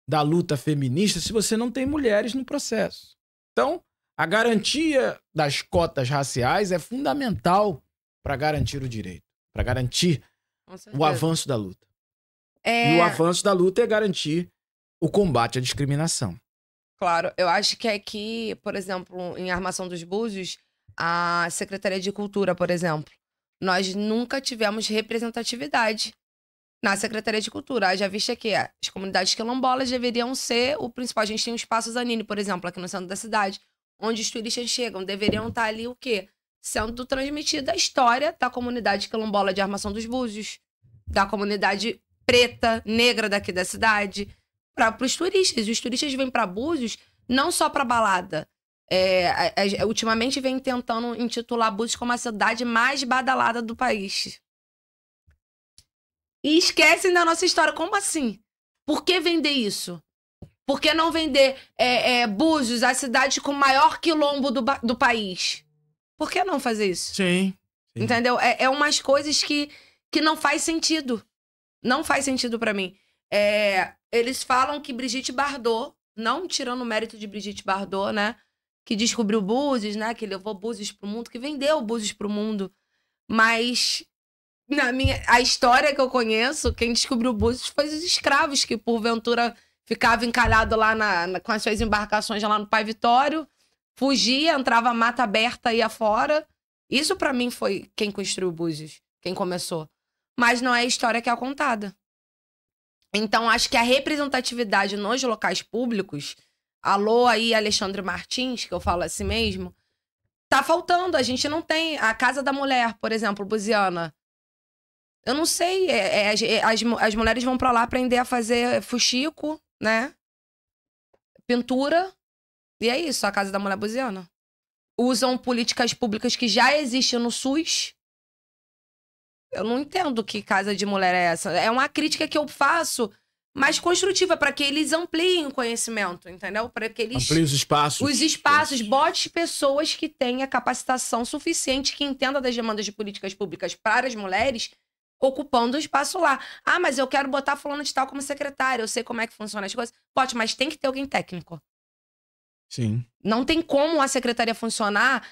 da luta feminista se você não tem mulheres no processo. Então, a garantia das cotas raciais é fundamental para garantir o direito, para garantir o avanço da luta. E o avanço da luta é garantir o combate à discriminação. Claro, eu acho que aqui, por exemplo, em Armação dos Búzios, a Secretaria de Cultura, por exemplo, nós nunca tivemos representatividade na Secretaria de Cultura. Já vista que as comunidades quilombolas deveriam ser o principal. A gente tem o Espaço Zanini, por exemplo, aqui no centro da cidade, onde os turistas chegam. Deveriam estar ali o quê? Sendo transmitida a história da comunidade quilombola de Armação dos Búzios, da comunidade preta, negra daqui da cidade, para os turistas. E os turistas vêm para Búzios não só para balada. Ultimamente vem tentando intitular Búzios como a cidade mais badalada do país. E esquecem da nossa história. Como assim? Por que vender isso? Por que não vender Búzios, a cidade com o maior quilombo do país? Por que não fazer isso? Sim. Entendeu? Umas coisas que não faz sentido. Não faz sentido pra mim. Eles falam que Brigitte Bardot, não tirando o mérito de Brigitte Bardot, né? Que descobriu Búzios, né? Que levou Búzios pro mundo, que vendeu Búzios pro mundo. Mas a história que eu conheço, quem descobriu Búzios foi os escravos, que porventura ficavam encalhados lá com as suas embarcações lá no Pai Vitório, fugia, entrava mata aberta, ia fora. Isso pra mim foi quem construiu Búzios, quem começou. Mas não é a história que é contada. Então, acho que a representatividade nos locais públicos, alô aí Alexandre Martins, que eu falo assim mesmo, tá faltando. A gente não tem a Casa da Mulher, por exemplo, Buziana. Eu não sei, as mulheres vão pra lá aprender a fazer fuxico, né? Pintura, e é isso, a Casa da Mulher Buziana. Usam políticas públicas que já existem no SUS. Eu não entendo que casa de mulher é essa. É uma crítica que eu faço, mais construtiva, para que eles ampliem o conhecimento, entendeu? Para que eles... Ampliem os espaços. Os espaços, bote pessoas que tenham capacitação suficiente, que entendam das demandas de políticas públicas para as mulheres, ocupando o espaço lá. Ah, mas eu quero botar fulano de tal como secretária, eu sei como é que funciona as coisas. Pode, mas tem que ter alguém técnico. Sim. Não tem como a secretaria funcionar.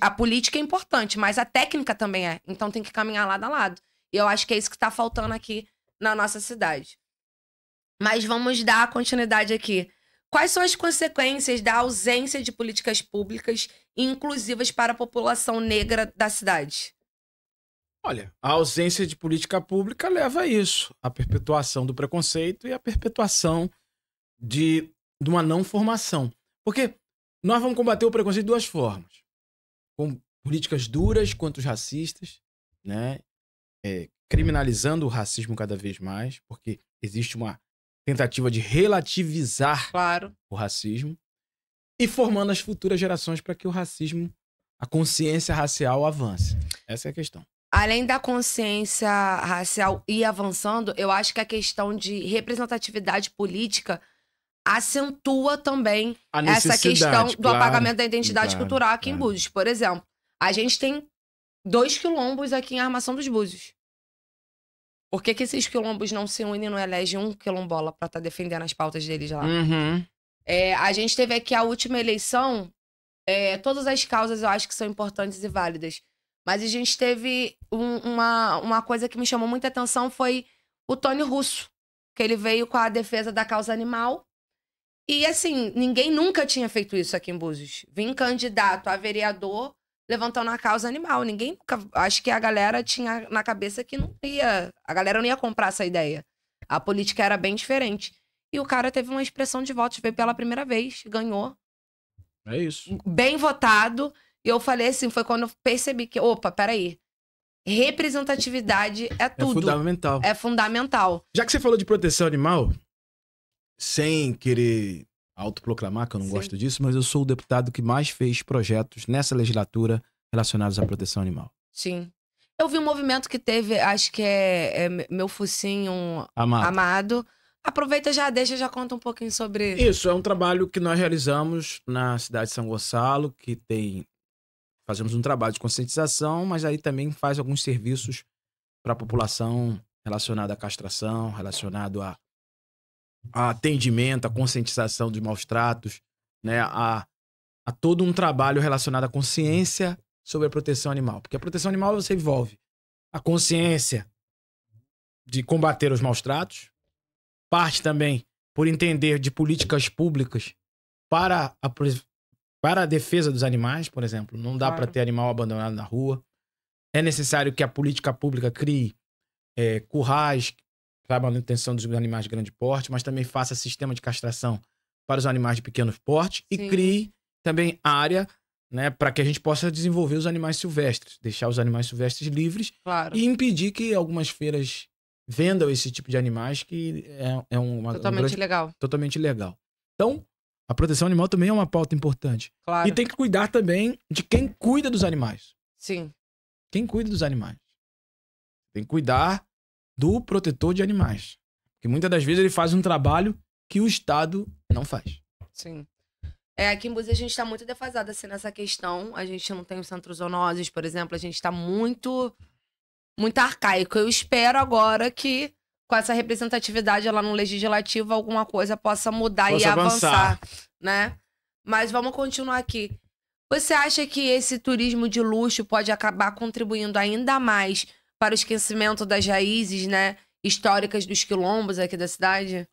A política é importante, mas a técnica também é. Então tem que caminhar lado a lado. E eu acho que é isso que tá faltando aqui na nossa cidade. Mas vamos dar continuidade aqui. Quais são as consequências da ausência de políticas públicas inclusivas para a população negra da cidade? Olha, a ausência de política pública leva a isso. A perpetuação do preconceito e a perpetuação de uma não formação. Porque nós vamos combater o preconceito de duas formas. Com políticas duras contra os racistas, né? Criminalizando o racismo cada vez mais, porque existe uma tentativa de relativizar o racismo, e formando as futuras gerações para que o racismo, a consciência racial avance. Essa é a questão. Além da consciência racial ir avançando, eu acho que a questão de representatividade política acentua também essa questão do apagamento da identidade cultural aqui em Búzios. Por exemplo, a gente tem 2 quilombos aqui em Armação dos Búzios. Por que esses quilombos não se unem e não elegem um quilombola pra estar defendendo as pautas deles lá? Uhum. A gente teve aqui a última eleição, todas as causas eu acho que são importantes e válidas. Mas a gente teve uma coisa que me chamou muita atenção, foi o Tony Russo, que ele veio com a defesa da causa animal. E assim, ninguém nunca tinha feito isso aqui em Búzios. Vim candidato a vereador levantando a causa animal. Ninguém nunca... Acho que a galera tinha na cabeça que não ia... A galera não ia comprar essa ideia. A política era bem diferente. E o cara teve uma expressão de votos, veio pela primeira vez, ganhou. É isso. Bem votado. E eu falei assim, foi quando eu percebi que... Opa, peraí. Representatividade é tudo. É fundamental. É fundamental. Já que você falou de proteção animal, sem querer autoproclamar, que eu não gosto disso, mas eu sou o deputado que mais fez projetos nessa legislatura relacionados à proteção animal. Sim. Eu vi um movimento que teve, acho que é Meu Focinho Amado. Aproveita, já conta um pouquinho sobre... Isso, é um trabalho que nós realizamos na cidade de São Gonçalo, que fazemos um trabalho de conscientização, mas aí também faz alguns serviços para a população relacionado à castração, relacionado a atendimento, a conscientização de maus tratos, né? A todo um trabalho relacionado à consciência sobre a proteção animal. Porque a proteção animal você envolve a consciência de combater os maus tratos, parte também por entender de políticas públicas para a defesa dos animais, por exemplo. Não dá para ter animal abandonado na rua. É necessário que a política pública crie currais para a manutenção dos animais de grande porte, mas também faça sistema de castração para os animais de pequeno porte. Sim. E crie também área, né, para que a gente possa desenvolver os animais silvestres, deixar os animais silvestres livres e impedir que algumas feiras vendam esse tipo de animais, que é totalmente legal. Então, a proteção animal também é uma pauta importante. Claro. E tem que cuidar também de quem cuida dos animais. Sim. Quem cuida dos animais. Tem que cuidar do protetor de animais. Porque muitas das vezes ele faz um trabalho que o Estado não faz. Sim. Aqui em Búzios a gente tá muito defasado assim, nessa questão. A gente não tem os centros zoonoses, por exemplo. A gente tá muito arcaico. Eu espero agora que, com essa representatividade lá no legislativo, alguma coisa possa mudar Possa e avançar, avançar. né? Mas vamos continuar aqui. Você acha que esse turismo de luxo pode acabar contribuindo ainda mais para o esquecimento das raízes, né, históricas dos quilombos aqui da cidade?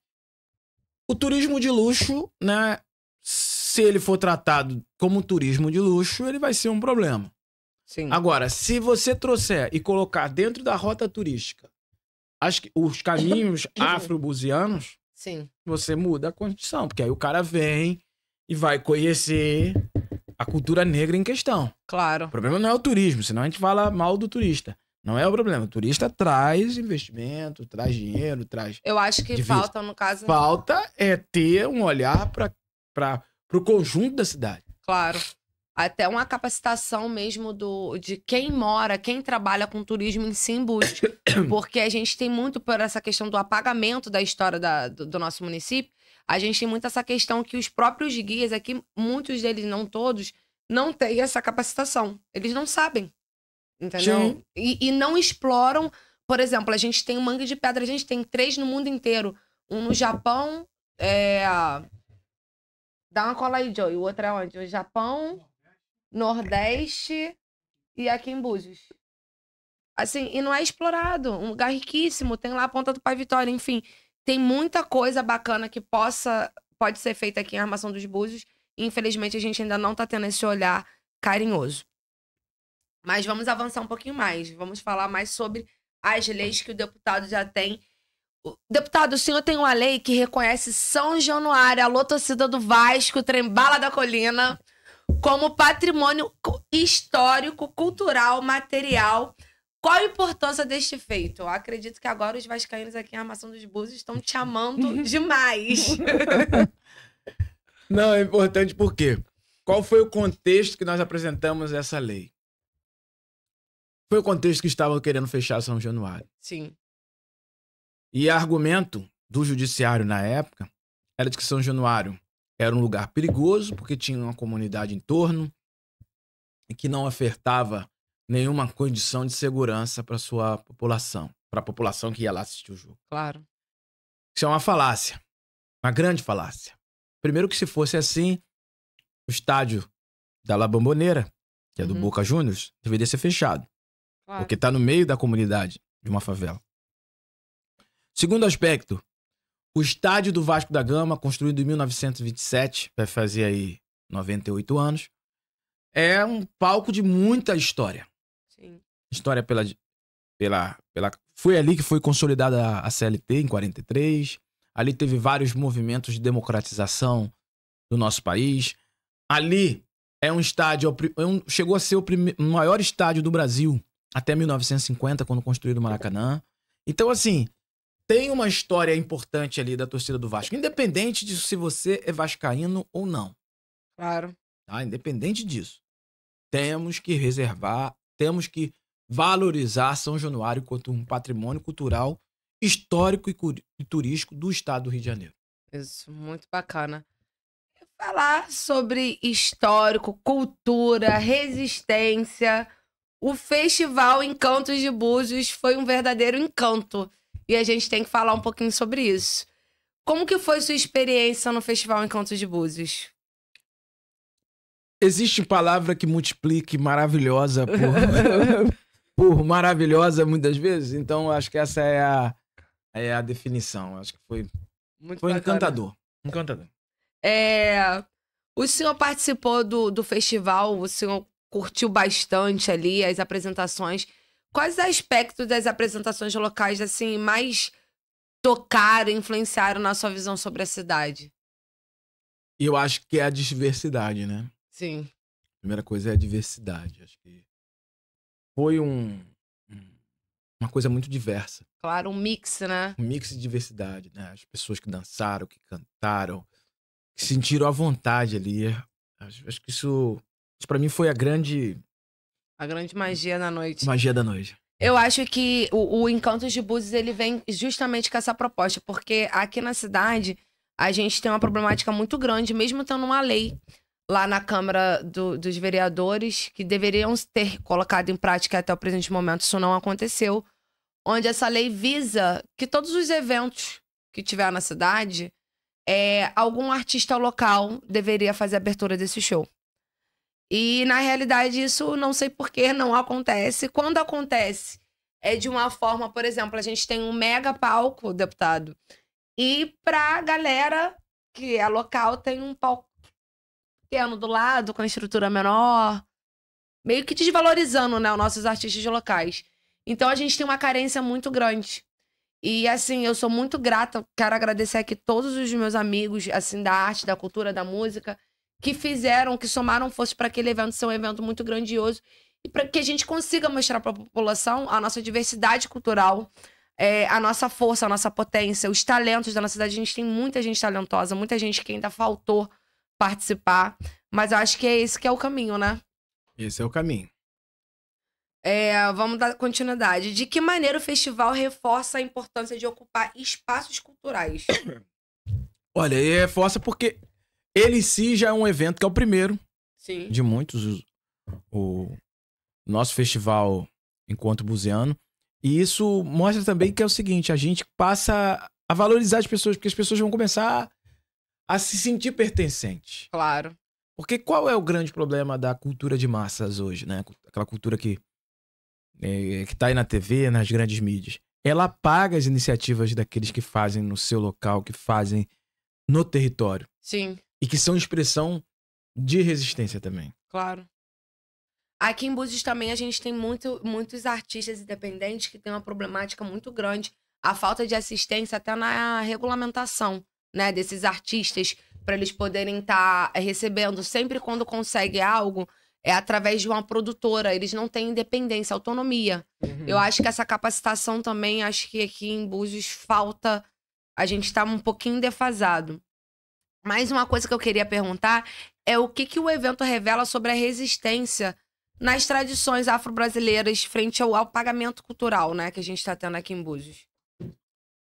O turismo de luxo, né? Se ele for tratado como turismo de luxo, ele vai ser um problema. Sim. Agora, se você trouxer e colocar dentro da rota turística os caminhos afro-busianos, Sim. você muda a condição. Porque aí o cara vem e vai conhecer a cultura negra em questão. Claro. O problema não é o turismo, senão a gente fala mal do turista. Não é o problema. O turista traz investimento, traz dinheiro, traz... Eu acho que divisa. falta, no caso... Falta é ter um olhar para o conjunto da cidade. Claro. Até uma capacitação mesmo de quem mora, quem trabalha com turismo em si em Búzios. Porque a gente tem muito por essa questão do apagamento da história do nosso município. A gente tem muito essa questão que os próprios guias aqui, muitos deles, não todos, não têm essa capacitação. Eles não sabem. Entendeu? E não exploram. Por exemplo, a gente tem o Mangue de Pedra, a gente tem 3 no mundo inteiro. Um no Japão, dá uma cola aí, Joey. O outro é onde? O Japão, Nordeste e aqui em Búzios. Assim, e não é explorado. Um lugar riquíssimo. Tem lá a Ponta do Pai Vitória. Enfim, tem muita coisa bacana que pode ser feita aqui em Armação dos Búzios. E, infelizmente, a gente ainda não tá tendo esse olhar carinhoso. Mas vamos avançar um pouquinho mais. Vamos falar mais sobre as leis que o deputado já tem. Deputado, o senhor tem uma lei que reconhece São Januário, alô torcida do Vasco, Trem-Bala da Colina, como patrimônio histórico, cultural, material. Qual a importância deste feito? Eu acredito que agora os vascaínos aqui em Armação dos Búzios estão te amando demais. Não, é importante porque qual foi o contexto que nós apresentamos essa lei? Foi o contexto que estavam querendo fechar São Januário. Sim. E argumento do judiciário na época era de que São Januário era um lugar perigoso porque tinha uma comunidade em torno e que não ofertava nenhuma condição de segurança para sua população, para a população que ia lá assistir o jogo. Claro. Isso é uma falácia, uma grande falácia. Primeiro que se fosse assim, o estádio da La Bombonera, que é do Boca Juniors, deveria ser fechado. Claro. Porque está no meio da comunidade de uma favela. Segundo aspecto, o estádio do Vasco da Gama, construído em 1927, vai fazer aí 98 anos, é um palco de muita história. Sim. História foi ali que foi consolidada a CLT em 43. Ali teve vários movimentos de democratização do nosso país. Ali é um estádio, chegou a ser o maior estádio do Brasil até 1950, quando construíram o Maracanã. Então, assim, tem uma história importante ali da torcida do Vasco, independente de se você é vascaíno ou não. Claro. Tá? Independente disso. Temos que reservar, temos que valorizar São Januário quanto um patrimônio cultural, histórico e turístico do estado do Rio de Janeiro. Isso, muito bacana. Falar sobre histórico, cultura, resistência. O Festival Encantos de Búzios foi um verdadeiro encanto. E a gente tem que falar um pouquinho sobre isso. Como que foi sua experiência no Festival Encantos de Búzios? Existe palavra que multiplique maravilhosa por maravilhosa muitas vezes? Então, acho que essa é a definição. Acho que foi encantador. Encantador. O senhor participou do festival, o senhor curtiu bastante ali as apresentações. Quais aspectos das apresentações locais, assim, mais tocaram, influenciaram na sua visão sobre a cidade? E eu acho que é a diversidade, né? Sim. A primeira coisa é a diversidade. Acho que foi uma coisa muito diversa. Claro, um mix, né? Um mix de diversidade, né? As pessoas que dançaram, que cantaram, que sentiram à vontade ali. Acho que isso pra mim foi a grande magia da noite. Magia da noite. Eu acho que o Encantos de Búzios, ele vem justamente com essa proposta, porque aqui na cidade a gente tem uma problemática muito grande, mesmo tendo uma lei lá na Câmara dos Vereadores, que deveriam ter colocado em prática até o presente momento, isso não aconteceu, onde essa lei visa que todos os eventos que tiver na cidade, algum artista local deveria fazer a abertura desse show. E, na realidade, isso não sei por que não acontece. Quando acontece, é de uma forma, por exemplo, a gente tem um mega palco, deputado, e pra galera que é local tem um palco pequeno do lado, com a estrutura menor, meio que desvalorizando, né, os nossos artistas locais. Então a gente tem uma carência muito grande. E assim, eu sou muito grata, quero agradecer aqui todos os meus amigos, assim, da arte, da cultura, da música, que fizeram, que somaram força para aquele evento ser um evento muito grandioso e para que a gente consiga mostrar para a população a nossa diversidade cultural, a nossa força, a nossa potência, os talentos da nossa cidade. A gente tem muita gente talentosa, muita gente que ainda faltou participar, mas eu acho que é esse que é o caminho, né? Esse é o caminho. Vamos dar continuidade. De que maneira o festival reforça a importância de ocupar espaços culturais? Olha, e reforça porque ele em si já é um evento que é o primeiro Sim. de muitos, o nosso festival Encontro Buziano. E isso mostra também que é o seguinte, a gente passa a valorizar as pessoas, porque as pessoas vão começar a se sentir pertencentes. Claro. Porque qual é o grande problema da cultura de massas hoje, né? Aquela cultura que tá aí na TV, nas grandes mídias. Ela apaga as iniciativas daqueles que fazem no seu local, que fazem no território. Sim. E que são expressão de resistência também. Claro. Aqui em Búzios também a gente tem muitos artistas independentes que têm uma problemática muito grande. A falta de assistência até na regulamentação, né, desses artistas, para eles poderem estar recebendo sempre quando consegue algo, através de uma produtora. Eles não têm independência, autonomia. Eu acho que essa capacitação também, acho que aqui em Búzios falta, a gente tá um pouquinho defasado. Mais uma coisa que eu queria perguntar é o que o evento revela sobre a resistência nas tradições afro-brasileiras frente ao pagamento cultural, né, que a gente tá tendo aqui em Búzios.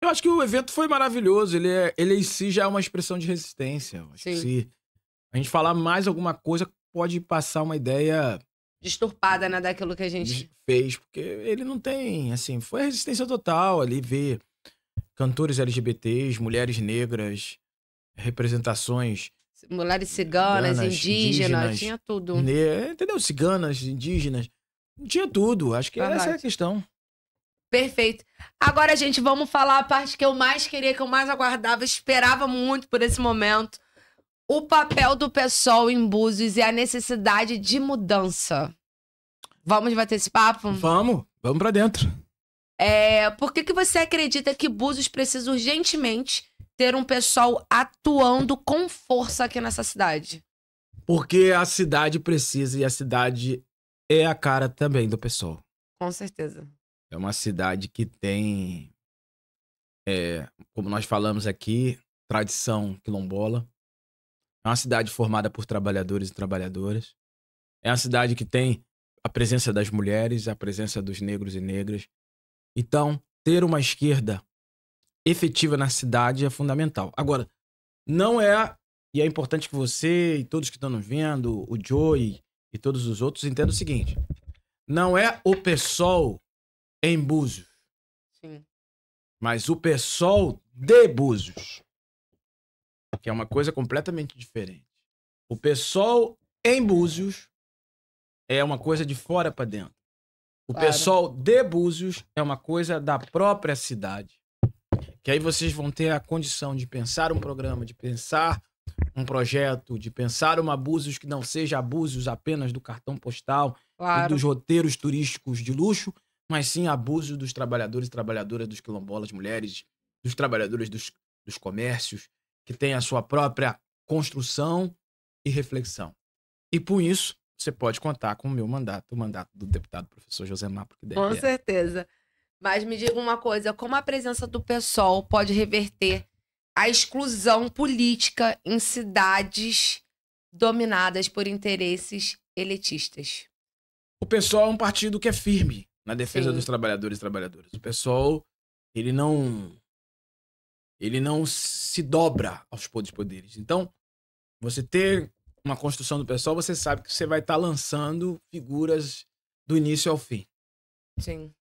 Eu acho que o evento foi maravilhoso. Ele em si já é uma expressão de resistência. Eu acho que se a gente falar mais alguma coisa, pode passar uma ideia disturpada, né, daquilo que a gente fez, porque ele não tem, assim, foi a resistência total ali, ver cantores LGBTs, mulheres negras, representações, mulheres ciganas, indígenas, tinha tudo. Entendeu? Ciganas, indígenas, tinha tudo. Acho que essa é a questão. Perfeito. Agora, gente, vamos falar a parte que eu mais queria, que eu mais aguardava, esperava muito por esse momento. O papel do PSOL em Búzios e a necessidade de mudança. Vamos bater esse papo? Vamos pra dentro. Por que você acredita que Búzios precisa urgentemente ter um PSOL atuando com força aqui nessa cidade? Porque a cidade precisa, e a cidade é a cara também do PSOL. Com certeza. É uma cidade que tem, como nós falamos aqui, tradição quilombola. É uma cidade formada por trabalhadores e trabalhadoras. É uma cidade que tem a presença das mulheres, a presença dos negros e negras. Então, ter uma esquerda efetiva na cidade é fundamental. Agora, não é, e é importante que você e todos que estão nos vendo, o Joey e todos os outros, entendam o seguinte: não é o PSOL em Búzios, sim, mas o PSOL de Búzios, que é uma coisa completamente diferente. O PSOL em Búzios é uma coisa de fora para dentro. O PSOL de Búzios é uma coisa da própria cidade. Que aí vocês vão ter a condição de pensar um programa, de pensar um projeto, de pensar uma Búzios que não seja Búzios apenas do cartão postal e dos roteiros turísticos de luxo, mas sim a Búzios dos trabalhadores e trabalhadoras, dos quilombolas, mulheres, dos trabalhadores dos comércios, que tem a sua própria construção e reflexão. E por isso, você pode contar com o meu mandato, o mandato do deputado professor Josemar. Com certeza. Mas me diga uma coisa, como a presença do PSOL pode reverter a exclusão política em cidades dominadas por interesses elitistas? O PSOL é um partido que é firme na defesa dos trabalhadores e trabalhadoras. O PSOL, ele não se dobra aos poderes. Então, você ter uma construção do PSOL, você sabe que você vai estar lançando figuras do início ao fim. Sim.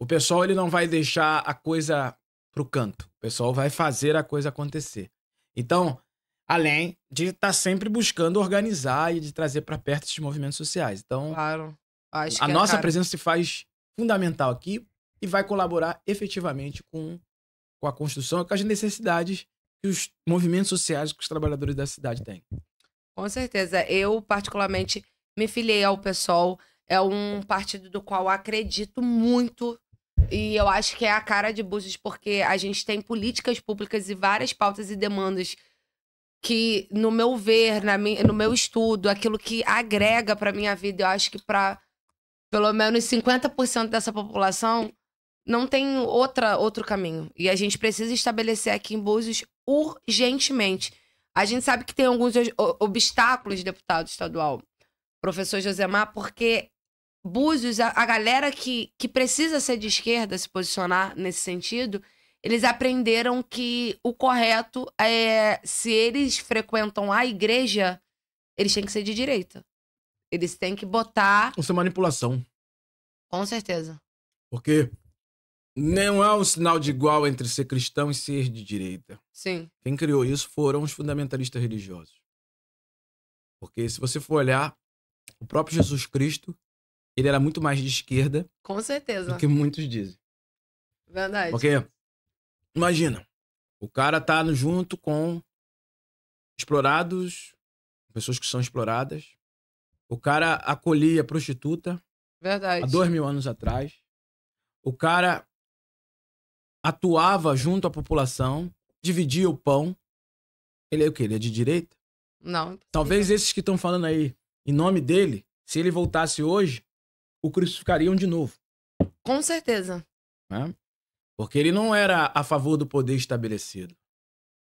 o pessoal ele não vai deixar a coisa pro canto. O pessoal vai fazer a coisa acontecer. Então, além de estar sempre buscando organizar e de trazer para perto esses movimentos sociais. Então, Claro. Acho a que nossa cara, presença se faz fundamental aqui e vai colaborar efetivamente com a construção e com as necessidades que os movimentos sociais que os trabalhadores da cidade têm. com certeza. Eu, particularmente, me filiei ao PSOL. É um partido do qual acredito muito. E eu acho que é a cara de Búzios, porque a gente tem políticas públicas e várias pautas e demandas que, no meu ver, no meu estudo, aquilo que agrega pra minha vida, eu acho que pra pelo menos 50% dessa população não tem outro caminho. E a gente precisa estabelecer aqui em Búzios urgentemente. A gente sabe que tem alguns obstáculos, deputado estadual, professor Josemar, porque Búzios, a galera que precisa ser de esquerda, se posicionar nesse sentido, eles aprenderam que o correto é, se eles frequentam a igreja, eles têm que ser de direita. Eles têm que botar... Isso é manipulação. Com certeza. Porque não há um sinal de igual entre ser cristão e ser de direita. Sim. Quem criou isso foram os fundamentalistas religiosos. Porque se você for olhar, o próprio Jesus Cristo, ele era muito mais de esquerda Com certeza. do que muitos dizem. Verdade. Porque, imagina, o cara tá junto com explorados, pessoas que são exploradas. O cara acolhia prostituta Verdade. há 2000 anos atrás. O cara atuava junto à população, dividia o pão. Ele é o quê? Ele é de direita? Não. Talvez esses que estão falando aí, em nome dele, se ele voltasse hoje, o crucificariam de novo. Com certeza. Né? Porque ele não era a favor do poder estabelecido.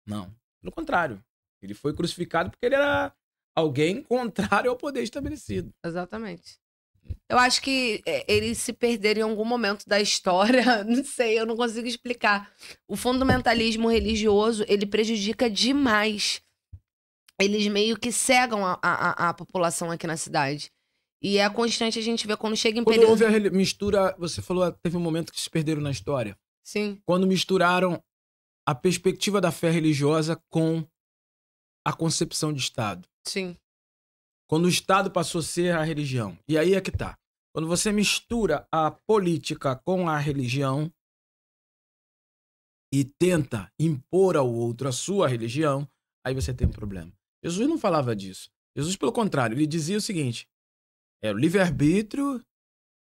Não. Pelo contrário. Ele foi crucificado porque ele era alguém contrário ao poder estabelecido. Exatamente. Eu acho que eles se perderam em algum momento da história. Não sei, eu não consigo explicar. O fundamentalismo religioso, ele prejudica demais. Eles meio que cegam a população aqui na cidade. E é constante a gente ver quando chega em Quando período... houve a mistura, você falou, teve um momento que se perderam na história. Sim. Quando misturaram a perspectiva da fé religiosa com a concepção de Estado. Sim. Quando o Estado passou a ser a religião. E aí é que tá. Quando você mistura a política com a religião e tenta impor ao outro a sua religião, aí você tem um problema. Jesus não falava disso. Jesus, pelo contrário, ele dizia o seguinte: é o livre-arbítrio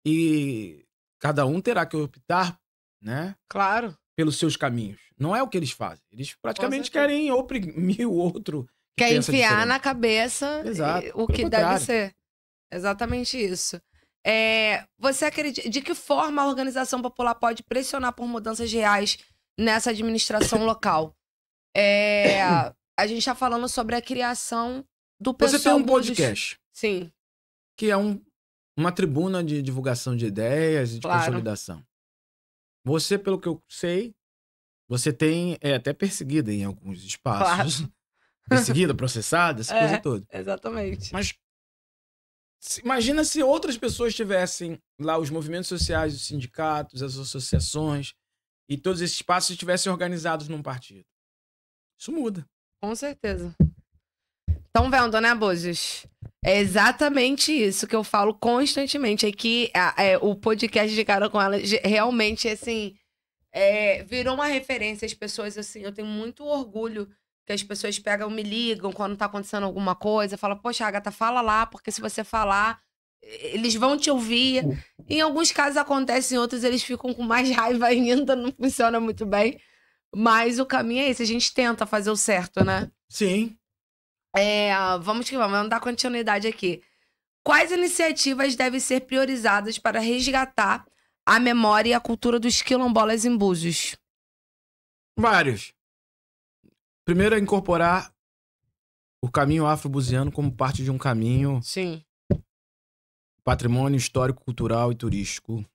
e cada um terá que optar, né, Claro. pelos seus caminhos. Não é o que eles fazem. Eles praticamente Com certeza. querem oprimir o outro. Quer pensa enfiar diferente. na cabeça Exato, o pelo que deve contrário. ser. Exatamente isso. Você acredita... De que forma a organização popular pode pressionar por mudanças reais nessa administração local? A gente tá falando sobre a criação do pessoal... Você tem um podcast, Sim, que é uma tribuna de divulgação de ideias e de Claro. consolidação. Você, pelo que eu sei, você tem até perseguida em alguns espaços. Perseguida, processada, essa coisa toda. exatamente. Mas imagina se outras pessoas tivessem lá os movimentos sociais, os sindicatos, as associações e todos esses espaços estivessem organizados num partido. Isso muda. Com certeza. Estão vendo, né, Búzios? É exatamente isso que eu falo constantemente. É que o podcast de Cara com Ela realmente, assim, virou uma referência. As pessoas, assim, eu tenho muito orgulho que as pessoas pegam, me ligam quando tá acontecendo alguma coisa, falam, poxa, Agatha, fala lá, porque se você falar, eles vão te ouvir. Em alguns casos acontece, em outros eles ficam com mais raiva ainda, não funciona muito bem. Mas o caminho é esse, a gente tenta fazer o certo, né? Sim. Vamos que vamos dar continuidade aqui. Quais iniciativas devem ser priorizadas para resgatar a memória e a cultura dos quilombolas em Búzios? Vários. Primeiro é incorporar o caminho afro-buziano como parte de um caminho Sim. patrimônio histórico, cultural e turístico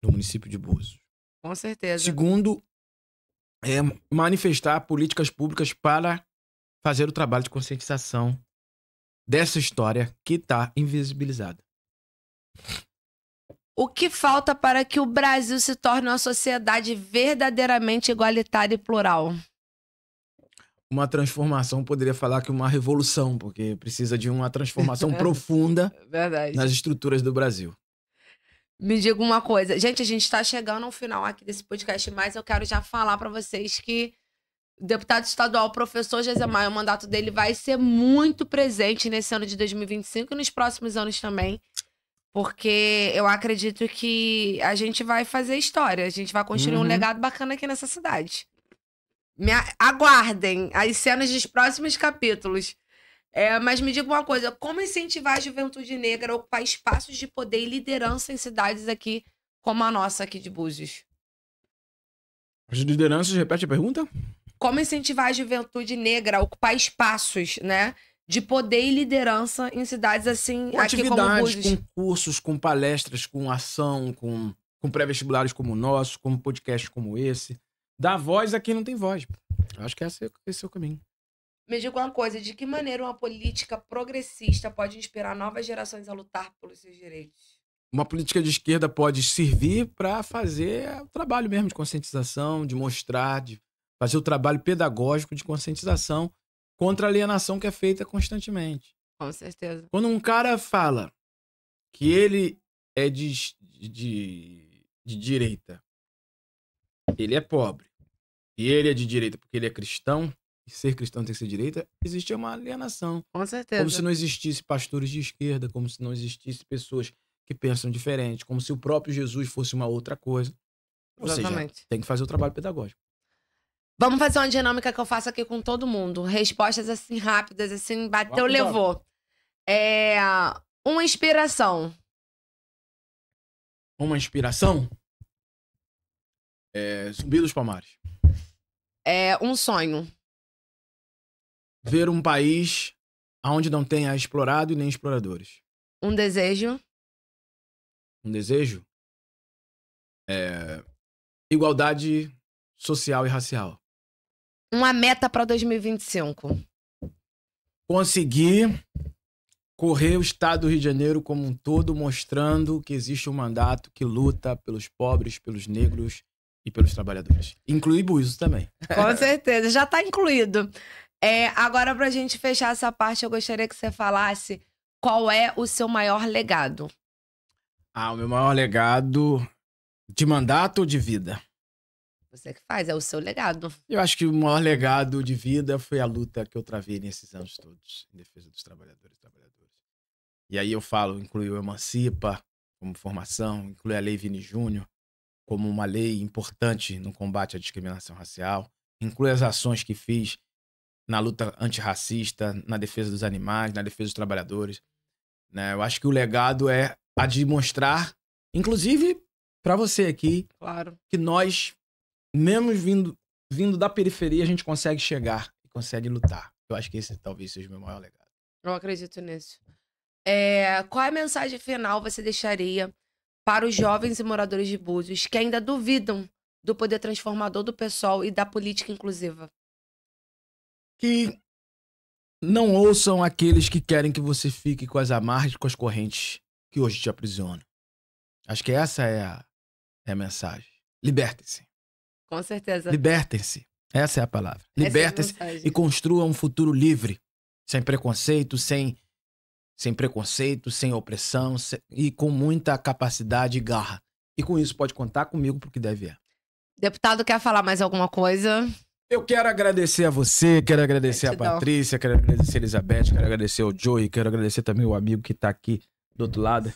do município de Búzios. Com certeza. Segundo, é manifestar políticas públicas para fazer o trabalho de conscientização dessa história que está invisibilizada. O que falta para que o Brasil se torne uma sociedade verdadeiramente igualitária e plural? Uma transformação, poderia falar que uma revolução, porque precisa de uma transformação profunda Verdade. nas estruturas do Brasil. Me diga uma coisa. Gente, a gente tá chegando ao final aqui desse podcast, mas eu quero já falar pra vocês que o deputado estadual, professor Gesemar, o mandato dele vai ser muito presente nesse ano de 2025 e nos próximos anos também. Porque eu acredito que a gente vai fazer história. A gente vai construir um legado bacana aqui nessa cidade. Aguardem as cenas dos próximos capítulos. Mas me diga uma coisa, como incentivar a juventude negra a ocupar espaços de poder e liderança em cidades aqui como a nossa aqui de Búzios? As lideranças, repete a pergunta? Como incentivar a juventude negra a ocupar espaços, né, de poder e liderança em cidades assim, Com aqui como atividades, Búzios? com cursos, com palestras, com ação, com pré-vestibulares como o nosso, como podcasts como esse. Dar voz a quem não tem voz. Acho que esse é o caminho. Me diga uma coisa, de que maneira uma política progressista pode inspirar novas gerações a lutar pelos seus direitos? Uma política de esquerda pode servir para fazer o trabalho mesmo de conscientização, de mostrar, de fazer o trabalho pedagógico de conscientização contra a alienação que é feita constantemente. Com certeza. Quando um cara fala que ele é de direita, ele é pobre, e ele é de direita porque ele é cristão, e ser cristão tem que ser direita, existe uma alienação. Com certeza. Como se não existisse pastores de esquerda, como se não existisse pessoas que pensam diferente, como se o próprio Jesus fosse uma outra coisa. Ou Exatamente. seja, tem que fazer o trabalho pedagógico. Vamos fazer uma dinâmica que eu faço aqui com todo mundo. Respostas assim rápidas, assim, bateu, levou. Uma inspiração. Uma inspiração? Zumbi dos Palmares. Um sonho. Ver um país onde não tenha explorado e nem exploradores. Um desejo. Um desejo? Igualdade social e racial. Uma meta para 2025. Conseguir correr o estado do Rio de Janeiro como um todo, mostrando que existe um mandato que luta pelos pobres, pelos negros e pelos trabalhadores. Inclui Búzios também. Com certeza, já tá incluído. Agora, pra gente fechar essa parte, eu gostaria que você falasse qual é o seu maior legado. O meu maior legado de mandato ou de vida? Você que faz, é o seu legado. Eu acho que o maior legado de vida foi a luta que eu travei nesses anos todos, em defesa dos trabalhadores e trabalhadoras. E aí eu falo, inclui o Emancipa como formação, inclui a Lei Vini Júnior como uma lei importante no combate à discriminação racial, inclui as ações que fiz na luta antirracista, na defesa dos animais, na defesa dos trabalhadores. Né? Eu acho que o legado é a de mostrar, inclusive para você aqui, claro, que nós, mesmo vindo da periferia, a gente consegue chegar e consegue lutar. Eu acho que esse talvez seja o meu maior legado. Eu acredito nisso. Qual é a mensagem final você deixaria para os jovens e moradores de Búzios que ainda duvidam do poder transformador do PSOL e da política inclusiva? Que não ouçam aqueles que querem que você fique com as amarras e com as correntes que hoje te aprisionam. Acho que essa é a mensagem. Libertem-se. Com certeza. Libertem-se. Essa é a palavra. Libertem-se e construam um futuro livre, sem preconceito, sem opressão e com muita capacidade e garra. E com isso pode contar comigo pro que deve é. Deputado, quer falar mais alguma coisa? Eu quero agradecer a você, quero agradecer a Patrícia, quero agradecer a Elizabeth, quero agradecer ao Joey, quero agradecer também o amigo que tá aqui do outro lado.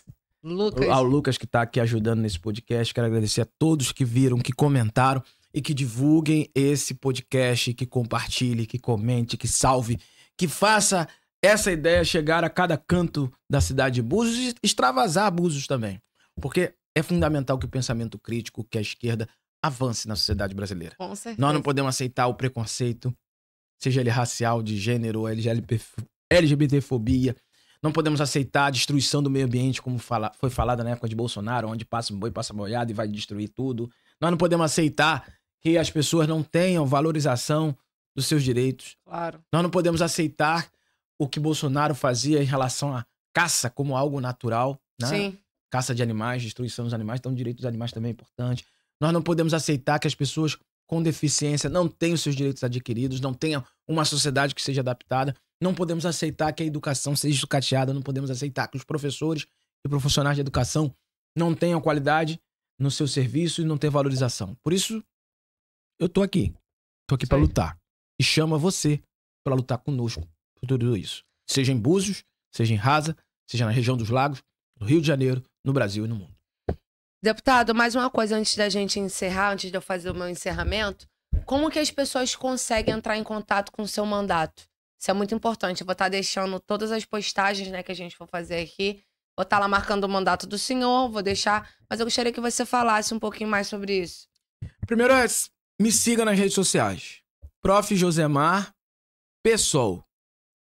Ao Lucas que tá aqui ajudando nesse podcast. Quero agradecer a todos que viram, que comentaram e que divulguem esse podcast, que compartilhe, que comente, que salve, que faça essa ideia chegar a cada canto da cidade de Búzios e extravasar Búzios também. Porque é fundamental que o pensamento crítico, que a esquerda avance na sociedade brasileira. Com certeza. Nós não podemos aceitar o preconceito, seja ele racial, de gênero, LGBTfobia. Não podemos aceitar a destruição do meio ambiente, como foi falado na época de Bolsonaro, onde passa um boi, passa boiada e vai destruir tudo. Nós não podemos aceitar que as pessoas não tenham valorização dos seus direitos. Claro. Nós não podemos aceitar o que Bolsonaro fazia em relação à caça como algo natural, né? Sim. caça de animais, destruição dos animais, então o direito dos animais também é importante. Nós não podemos aceitar que as pessoas com deficiência não tenham seus direitos adquiridos, não tenham uma sociedade que seja adaptada. Não podemos aceitar que a educação seja sucateada, não podemos aceitar que os professores e profissionais de educação não tenham qualidade no seu serviço e não tenham valorização. Por isso, eu tô aqui. Tô aqui para lutar. E chamo a você para lutar conosco por tudo isso. Seja em Búzios, seja em Rasa, seja na região dos Lagos, no Rio de Janeiro, no Brasil e no mundo. Deputado, mais uma coisa antes da gente encerrar, antes de eu fazer o meu encerramento. Como que as pessoas conseguem entrar em contato com o seu mandato? Isso é muito importante. Eu vou estar deixando todas as postagens, né, que a gente for fazer aqui. Vou estar lá marcando o mandato do senhor, vou deixar. Mas eu gostaria que você falasse um pouquinho mais sobre isso. Primeiro, me siga nas redes sociais. Prof. Josemar PSOL.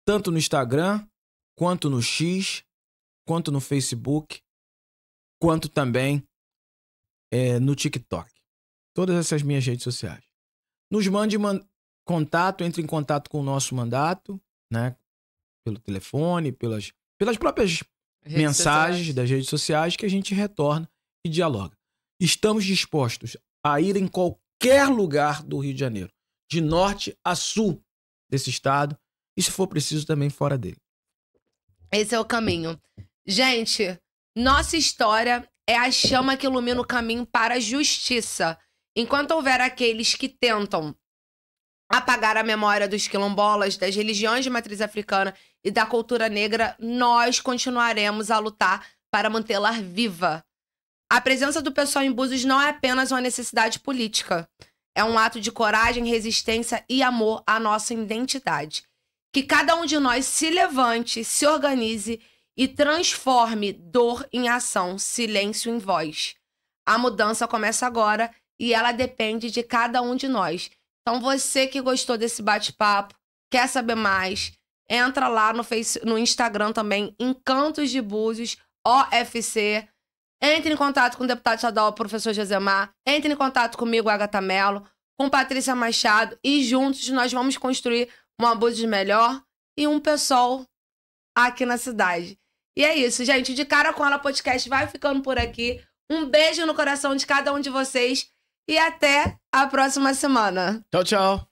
Tanto no Instagram, quanto no X, quanto no Facebook, quanto também no TikTok. Todas essas minhas redes sociais. Nos mande contato, entre em contato com o nosso mandato, né? Pelo telefone, pelas próprias mensagens das redes sociais que a gente retorna e dialoga. Estamos dispostos a ir em qualquer lugar do Rio de Janeiro, de norte a sul desse estado, e se for preciso também fora dele. Esse é o caminho. Gente, nossa história é a chama que ilumina o caminho para a justiça. Enquanto houver aqueles que tentam apagar a memória dos quilombolas, das religiões de matriz africana e da cultura negra, nós continuaremos a lutar para mantê-la viva. A presença do pessoal em Búzios não é apenas uma necessidade política. É um ato de coragem, resistência e amor à nossa identidade. Que cada um de nós se levante, se organize e transforme dor em ação, silêncio em voz. A mudança começa agora e ela depende de cada um de nós. Então você que gostou desse bate-papo, quer saber mais, entra lá no Instagram também, Encantos de Búzios, OFC. Entre em contato com o deputado estadual, professor Josemar. Entre em contato comigo, Agatha Mello, com Patrícia Machado. E juntos nós vamos construir uma Búzios melhor e um pessoal aqui na cidade. E é isso, gente. De Cara com Ela podcast vai ficando por aqui. Um beijo no coração de cada um de vocês. E até a próxima semana. Tchau, tchau.